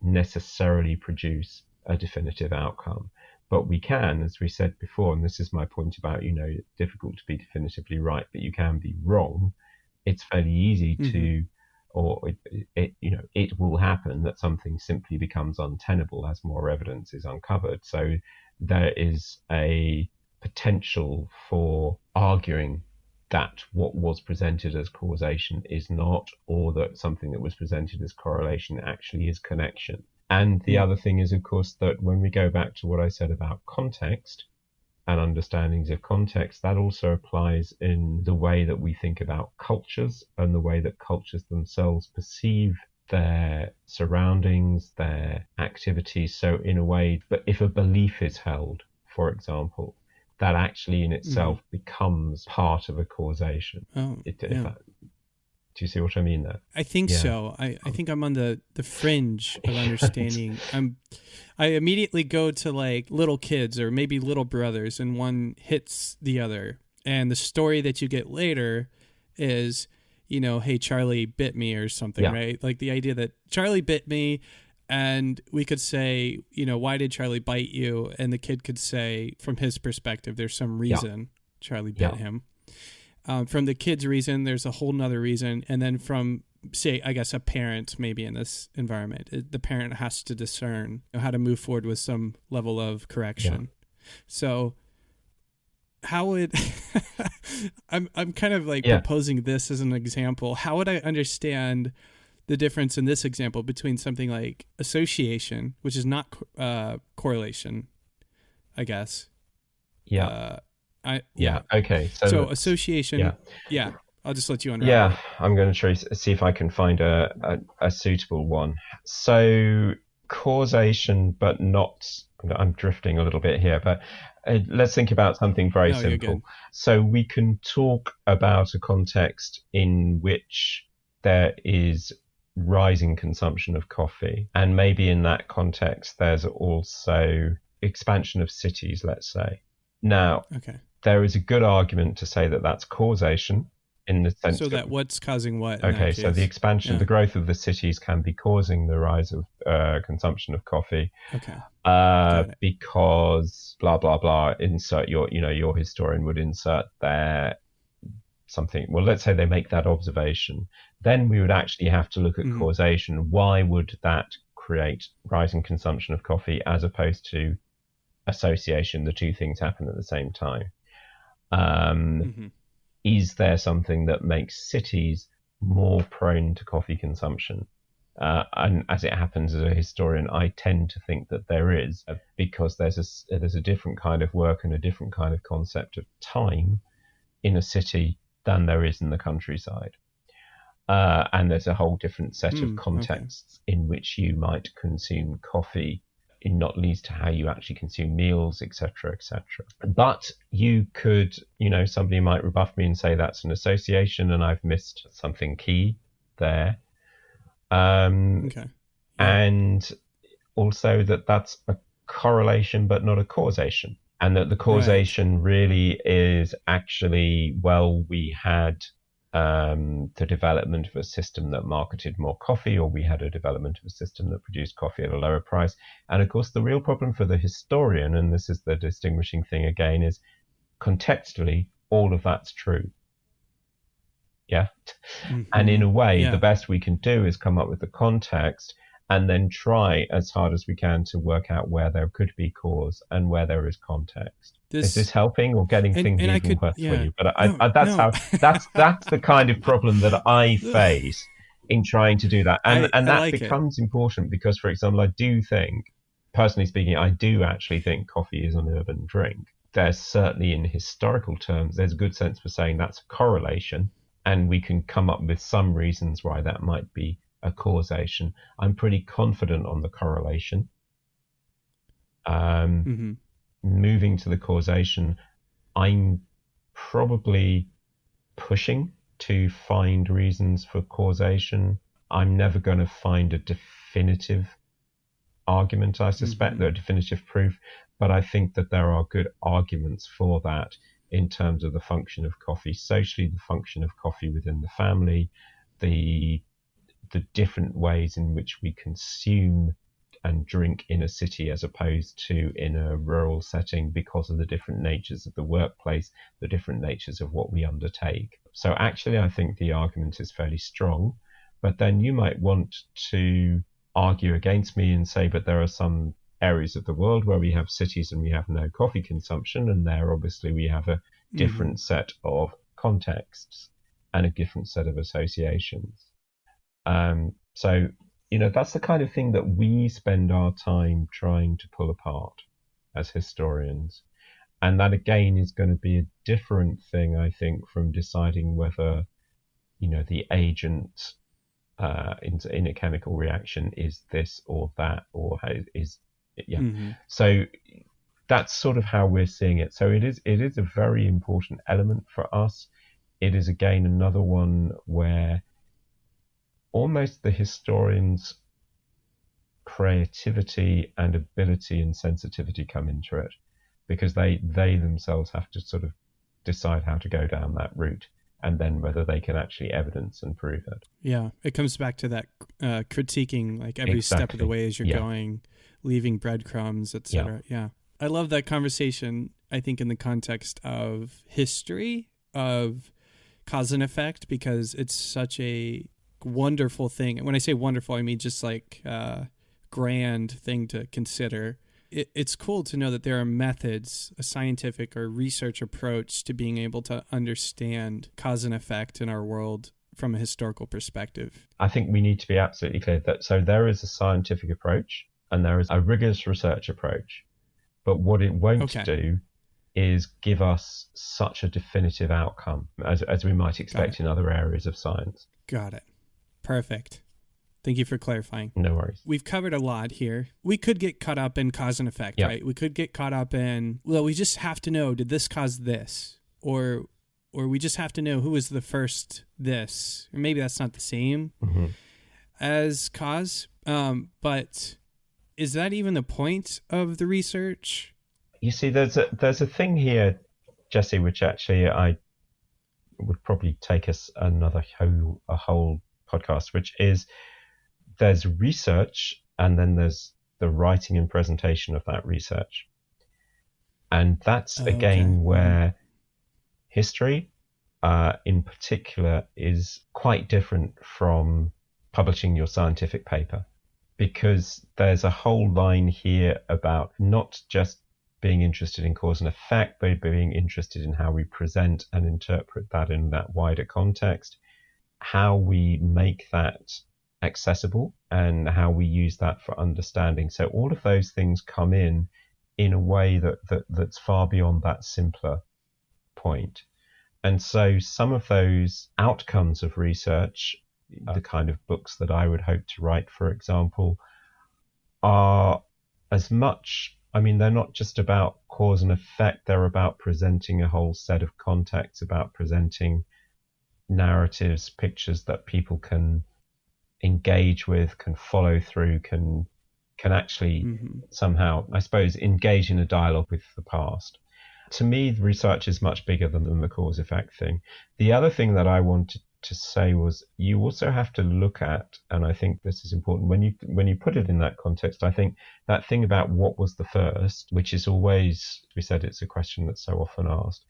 necessarily produce a definitive outcome. But we can, as we said before, and this is my point about, it's difficult to be definitively right, but you can be wrong. It's fairly easy to, or it will happen that something simply becomes untenable as more evidence is uncovered. So there is a potential for arguing that what was presented as causation is not, or that something that was presented as correlation actually is connection. And the other thing is, of course, that when we go back to what I said about context and understandings of context, that also applies in the way that we think about cultures and the way that cultures themselves perceive their surroundings, their activities. So in a way, but if a belief is held, for example, that actually in itself becomes part of a causation. Do you see what I mean there? I think so. I think I'm on the fringe of understanding. I immediately go to like little kids or maybe little brothers, and one hits the other. And the story that you get later is, hey, Charlie bit me or something, right? Like the idea that Charlie bit me, and we could say, why did Charlie bite you? And the kid could say, from his perspective, there's some reason Charlie bit him. From the kid's reason, there's a whole nother reason. And then from, say, I guess a parent, maybe in this environment, the parent has to discern how to move forward with some level of correction. So how would, I'm kind of like proposing this as an example. How would I understand the difference in this example between something like association, which is not correlation, I guess. Okay. So association. I'll just let you unravel. I'm going to try see if I can find a suitable one. So causation, but not. I'm drifting a little bit here, but let's think about something very simple. So we can talk about a context in which there is rising consumption of coffee, and maybe in that context there's also expansion of cities, let's say. Now, there is a good argument to say that that's causation in the sense that what's causing what? Okay, so the expansion, the growth of the cities can be causing the rise of consumption of coffee. Because blah blah blah. Insert your historian would insert there something. Well, let's say they make that observation. Then we would actually have to look at causation. Why would that create rising consumption of coffee as opposed to association? The two things happen at the same time. Is there something that makes cities more prone to coffee consumption? And as it happens, as a historian, I tend to think that there is, because there's a different kind of work and a different kind of concept of time in a city than there is in the countryside. And there's a whole different set of contexts in which you might consume coffee, in not least to how you actually consume meals, etc., etc. But you could, somebody might rebuff me and say that's an association, and I've missed something key there. And also that's a correlation but not a causation, and that the causation really is actually, we had the development of a system that marketed more coffee, or we had a development of a system that produced coffee at a lower price. And of course the real problem for the historian, and this is the distinguishing thing again, is contextually all of that's true. And in a way, the best we can do is come up with the context and then try as hard as we can to work out where there could be cause and where there is context. Is this helping or getting things even worse for you? But that's the kind of problem that I face in trying to do that. And that becomes important because, for example, I do think, personally speaking, I do actually think coffee is an urban drink. There's certainly, in historical terms, there's a good sense for saying that's a correlation, and we can come up with some reasons why that might be a causation. I'm pretty confident on the correlation. Moving to the causation, I'm probably pushing to find reasons for causation. I'm never going to find a definitive argument, I suspect, a definitive proof, but I think that there are good arguments for that in terms of the function of coffee socially, the function of coffee within the family, the different ways in which we consume and drink in a city as opposed to in a rural setting because of the different natures of the workplace, the different natures of what we undertake. So actually, I think the argument is fairly strong, but then you might want to argue against me and say, but there are some areas of the world where we have cities and we have no coffee consumption, and there obviously we have a different set of contexts and a different set of associations. So, that's the kind of thing that we spend our time trying to pull apart as historians. And that again is going to be a different thing, I think, from deciding whether, the agent in a chemical reaction is this or that, or So that's sort of how we're seeing it. So it is a very important element for us. It is again another one where almost the historian's creativity and ability and sensitivity come into it, because they themselves have to sort of decide how to go down that route, and then whether they can actually evidence and prove it. Yeah, it comes back to that critiquing, like every step of the way as you're going, leaving breadcrumbs, etc. Yeah, I love that conversation. I think in the context of history of cause and effect, because it's such a wonderful thing. And when I say wonderful, I mean just like grand thing to consider. It's cool to know that there are methods, a scientific or research approach to being able to understand cause and effect in our world from a historical perspective. I think we need to be absolutely clear that so there is a scientific approach and there is a rigorous research approach, but what it won't do is give us such a definitive outcome as we might expect in other areas of science. Got it. Perfect. Thank you for clarifying. No worries. We've covered a lot here. We could get caught up in cause and effect, right? We could get caught up in, well, we just have to know, did this cause this? Or we just have to know who was the first this. Or maybe that's not the same as cause. But is that even the point of the research? You see, there's a thing here, Jesse, which actually I would probably take us a whole podcast, which is there's research and then there's the writing and presentation of that research. And that's again where history in particular is quite different from publishing your scientific paper, because there's a whole line here about not just being interested in cause and effect, but being interested in how we present and interpret that in that wider context, how we make that accessible and how we use that for understanding. So all of those things come in a way that's far beyond that simpler point. And so some of those outcomes of research, the kind of books that I would hope to write, for example, are as much, they're not just about cause and effect, they're about presenting a whole set of contexts, about presenting narratives, pictures that people can engage with, can follow through, can actually somehow, I suppose, engage in a dialogue with the past. To me, the research is much bigger than the cause effect thing. The other thing that I wanted to say was you also have to look at, and I think this is important, when you put it in that context, I think that thing about what was the first, which is always, we said it's a question that's so often asked.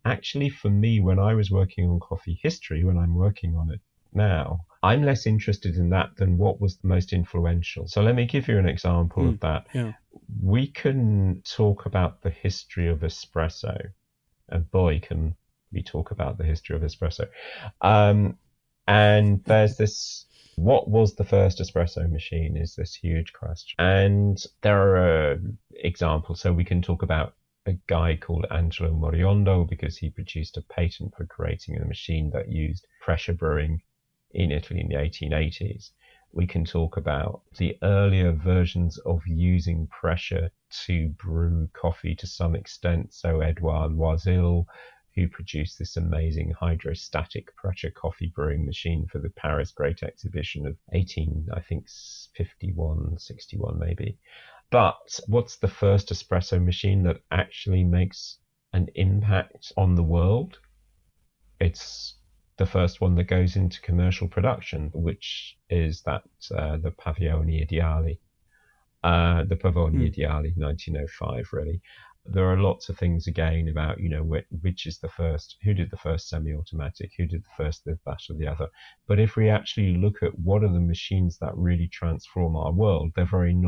Actually, for me, when I was working on coffee history, when I'm working on it now, I'm less interested in that than what was the most influential. So let me give you an example of that. Yeah. We can talk about the history of espresso, and boy, can we talk about the history of espresso. And there's this, what was the first espresso machine is this huge question. And there are examples. So we can talk about a guy called Angelo Moriondo, because he produced a patent for creating a machine that used pressure brewing in Italy in the 1880s. We can talk about the earlier versions of using pressure to brew coffee to some extent. So Edouard Loisel, who produced this amazing hydrostatic pressure coffee brewing machine for the Paris Great Exhibition of 51, 61 maybe. But what's the first espresso machine that actually makes an impact on the world? It's the first one that goes into commercial production, which is that the Pavioni Ideali. the Pavoni Ideali, 1905, really. There are lots of things again about, which is the first, who did the first semi-automatic, who did the first this, that, or the other. But if we actually look at what are the machines that really transform our world, they're very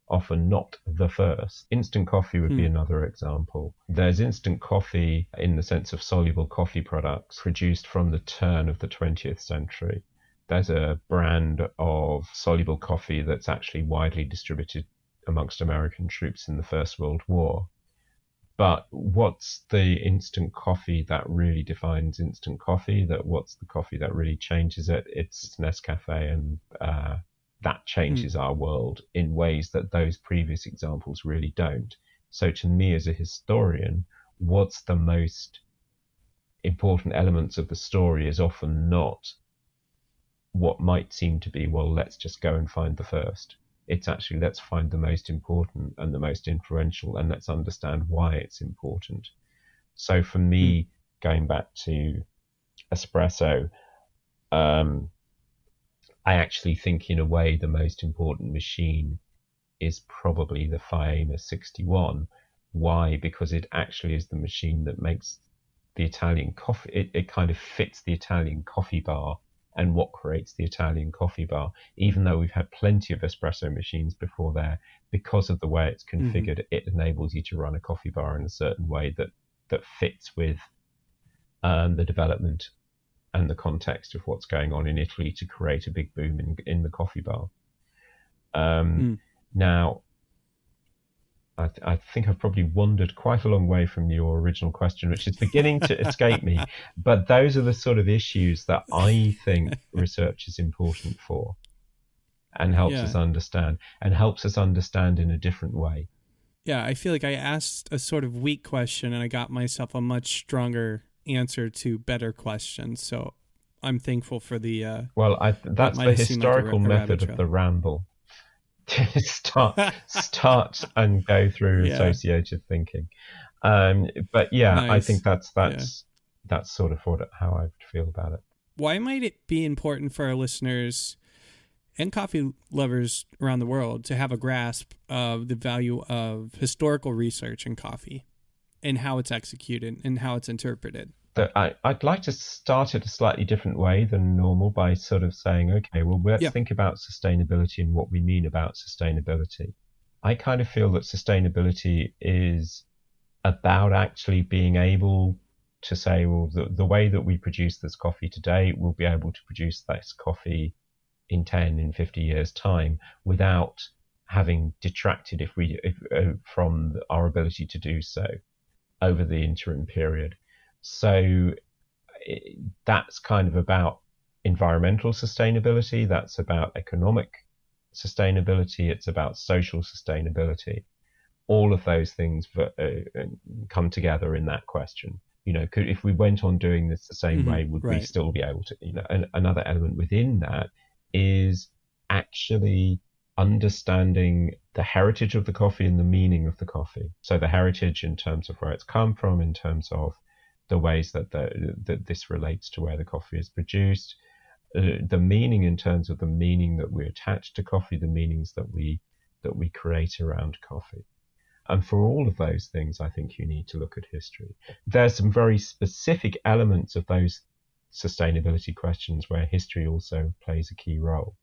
often not the first. Instant coffee would be another example. There's instant coffee in the sense of soluble coffee products produced from the turn of the 20th century. There's a brand of soluble coffee that's actually widely distributed amongst American troops in the First World War. But what's the instant coffee that really defines instant coffee? What's the coffee that really changes it? It's Nescafe, and that changes our world in ways that those previous examples really don't. So to me as a historian, what's the most important elements of the story is often not what might seem to be, well, let's just go and find the first. It's actually, let's find the most important and the most influential, and let's understand why it's important. So for me, going back to espresso, I actually think in a way the most important machine is probably the Faema 61. Why? Because it actually is the machine that makes the Italian coffee, it kind of fits the Italian coffee bar and what creates the Italian coffee bar. Even though we've had plenty of espresso machines before there, because of the way it's configured, it enables you to run a coffee bar in a certain way that fits with the development and the context of what's going on in Italy to create a big boom in the coffee bar. Now, I think I've probably wandered quite a long way from your original question, which is beginning to escape me. But those are the sort of issues that I think research is important for, and helps us understand, and helps us understand in a different way. Yeah, I feel like I asked a sort of weak question and I got myself a much stronger answer to better questions. So I'm thankful for the... that's the historical method of the ramble. start and go through associated thinking. But nice. I think that's sort of how I feel about it. Why might it be important for our listeners and coffee lovers around the world to have a grasp of the value of historical research in coffee and how it's executed and how it's interpreted? I'd like to start it a slightly different way than normal by sort of saying, okay, well, let's think about sustainability and what we mean about sustainability. I kind of feel that sustainability is about actually being able to say, well, the way that we produce this coffee today, we'll be able to produce this coffee in 10, in 50 years' time without having detracted from our ability to do so over the interim period. So that's kind of about environmental sustainability. That's about economic sustainability. It's about social sustainability. All of those things come together in that question. If we went on doing this the same way, would we still be able to? And another element within that is actually understanding the heritage of the coffee and the meaning of the coffee. So the heritage in terms of where it's come from, in terms of the ways that this relates to where the coffee is produced, the meaning in terms of the meaning that we attach to coffee, the meanings that we create around coffee. And for all of those things, I think you need to look at history. There's some very specific elements of those sustainability questions where history also plays a key role.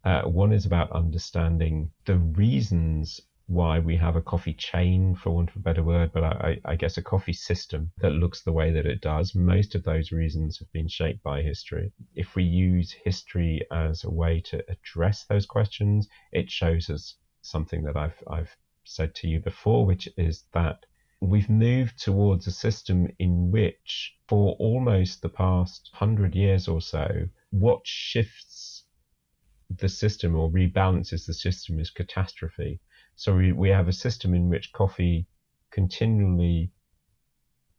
One is about understanding the reasons why we have a coffee chain, for want of a better word, but I guess a coffee system that looks the way that it does. Most of those reasons have been shaped by history. If we use history as a way to address those questions, it shows us something that I've said to you before, which is that we've moved towards a system in which, for almost the past 100 years or so, what shifts the system or rebalances the system is catastrophe. So we have a system in which coffee continually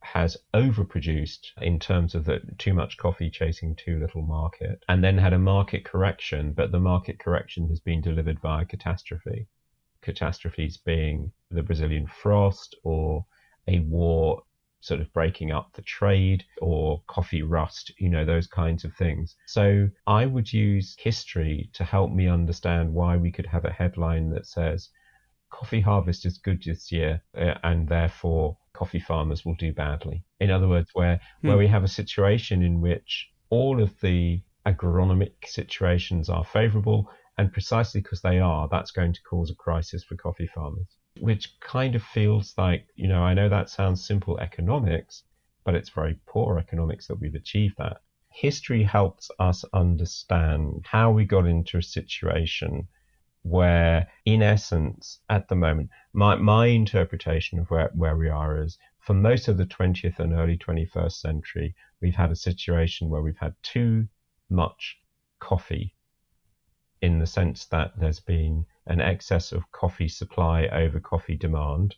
has overproduced in terms of too much coffee chasing too little market, and then had a market correction, but the market correction has been delivered via catastrophe. Catastrophes being the Brazilian frost or a war sort of breaking up the trade or coffee rust, those kinds of things. So I would use history to help me understand why we could have a headline that says coffee harvest is good this year, and therefore coffee farmers will do badly. In other words, where we have a situation in which all of the agronomic situations are favorable, and precisely because they are, that's going to cause a crisis for coffee farmers, which kind of feels like, I know that sounds simple economics, but it's very poor economics that we've achieved that. History helps us understand how we got into a situation where, in essence, at the moment, my interpretation of where we are is, for most of the 20th and early 21st century, we've had a situation where we've had too much coffee, in the sense that there's been an excess of coffee supply over coffee demand,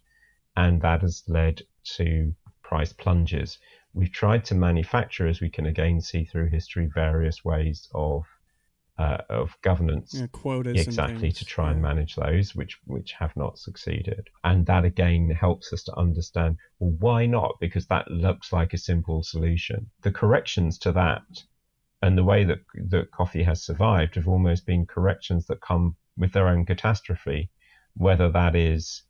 and that has led to price plunges. We've tried to manufacture, as we can again see through history, various ways of governance, quotas, exactly, and things, to try and manage those, which have not succeeded. And that again helps us to understand, well, why not? Because that looks like a simple solution. The corrections to that and the way that coffee has survived have almost been corrections that come with their own catastrophe, whether that is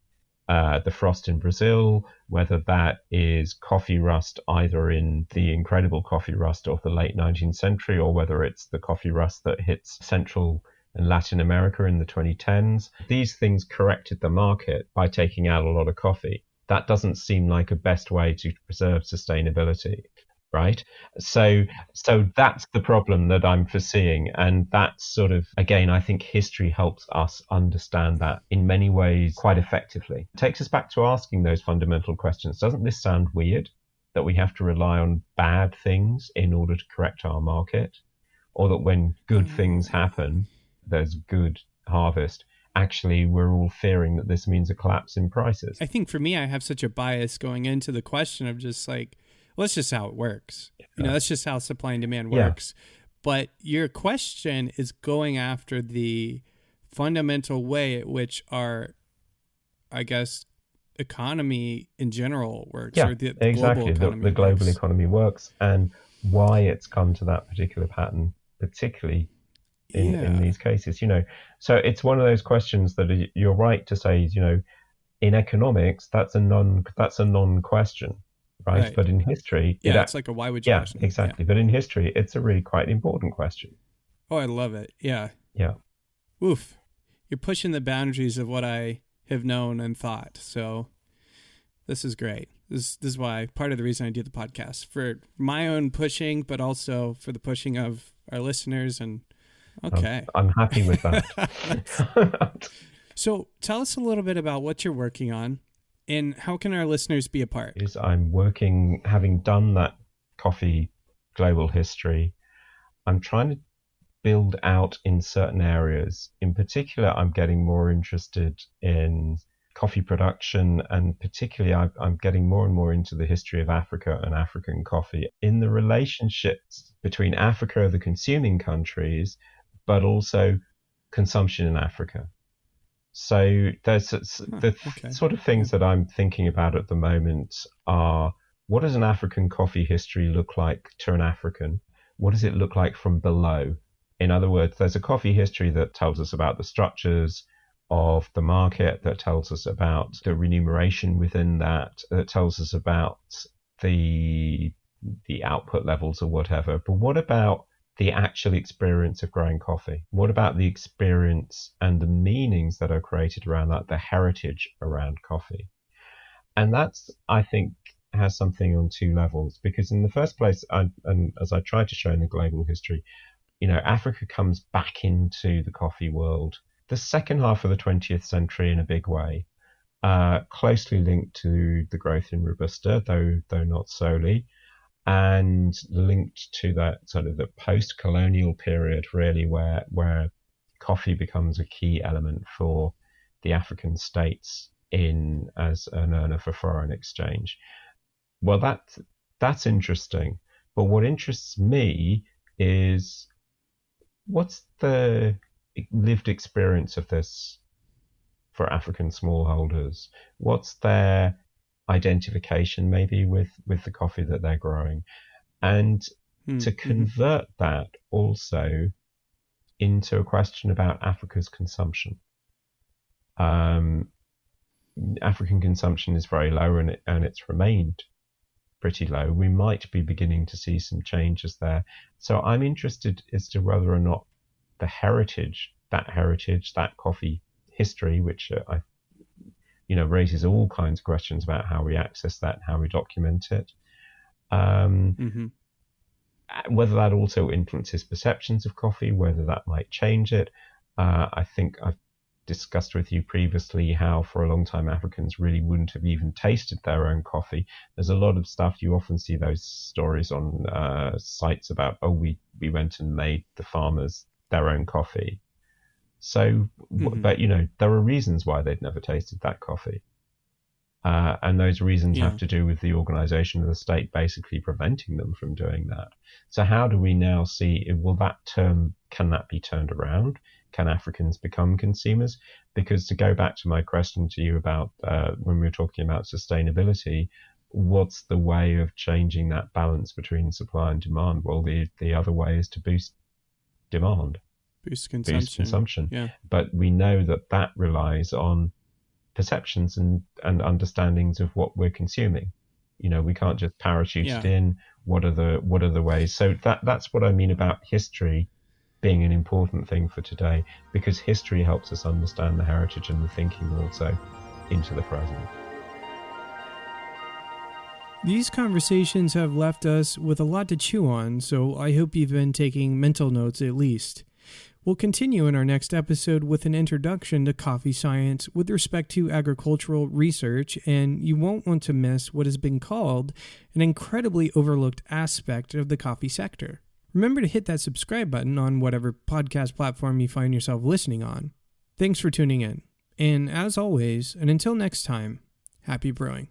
the frost in Brazil, whether that is coffee rust either in the incredible coffee rust of the late 19th century, or whether it's the coffee rust that hits Central and Latin America in the 2010s. These things corrected the market by taking out a lot of coffee. That doesn't seem like a best way to preserve sustainability, right? So that's the problem that I'm foreseeing. And that's sort of, again, I think history helps us understand that in many ways quite effectively. It takes us back to asking those fundamental questions. Doesn't this sound weird, that we have to rely on bad things in order to correct our market? Or that when good things happen, there's good harvest, actually we're all fearing that this means a collapse in prices? I think for me, I have such a bias going into the question of just like, well, that's just how it works. That's just how supply and demand works. Yeah. But your question is going after the fundamental way at which our, I guess, economy in general works, or the exactly. global economy the global economy works, and why it's come to that particular pattern, particularly in these cases. So it's one of those questions that you're right to say, in economics, that's a non-question. Right? But in history, it's like a why would you question. Exactly. But in history, it's a really quite important question. Oh, I love it. Yeah. Oof. You're pushing the boundaries of what I have known and thought. So this is great. This is why, part of the reason I do the podcast, for my own pushing, but also for the pushing of our listeners. And okay. I'm happy with that. So tell us a little bit about what you're working on. And how can our listeners be a part? I'm working, having done that coffee global history, I'm trying to build out in certain areas. In particular, I'm getting more interested in coffee production, and particularly I'm getting more and more into the history of Africa and African coffee, in the relationships between Africa, the consuming countries, but also consumption in Africa. So there's sort of things that I'm thinking about at the moment are, what does an African coffee history look like to an African? What does it look like from below? In other words, there's a coffee history that tells us about the structures of the market, that tells us about the remuneration within that tells us about the output levels or whatever. But what about the actual experience of growing coffee? What about the experience and the meanings that are created around that, the heritage around coffee? And that's, I think, has something on two levels, because in the first place, and as I tried to show in the global history, Africa comes back into the coffee world the second half of the 20th century in a big way, closely linked to the growth in Robusta, though not solely, and linked to that sort of the post-colonial period, really, where coffee becomes a key element for the African states as an earner for foreign exchange. Well, that's interesting. But what interests me is, what's the lived experience of this for African smallholders? What's their identification maybe with the coffee that they're growing, and to convert that also into a question about Africa's consumption. African consumption is very low, and it's remained pretty low. We might be beginning to see some changes there. So I'm interested as to whether or not the heritage, that coffee history, which raises all kinds of questions about how we access that, how we document it, whether that also influences perceptions of coffee, whether that might change it. I think I've discussed with you previously how for a long time Africans really wouldn't have even tasted their own coffee. There's a lot of stuff, you often see those stories on sites about, we went and made the farmers their own coffee. So, but there are reasons why they'd never tasted that coffee. And those reasons have to do with the organization of the state basically preventing them from doing that. So how do we now see, can that be turned around? Can Africans become consumers? Because to go back to my question to you about when we were talking about sustainability, what's the way of changing that balance between supply and demand? Well, the other way is to boost demand. Boost consumption. Yeah. But we know that relies on perceptions and understandings of what we're consuming. We can't just parachute it in. What are the ways? So that's what I mean about history being an important thing for today, because history helps us understand the heritage and the thinking also into the present. These conversations have left us with a lot to chew on, so I hope you've been taking mental notes at least. We'll continue in our next episode with an introduction to coffee science with respect to agricultural research, and you won't want to miss what has been called an incredibly overlooked aspect of the coffee sector. Remember to hit that subscribe button on whatever podcast platform you find yourself listening on. Thanks for tuning in, and as always, and until next time, happy brewing.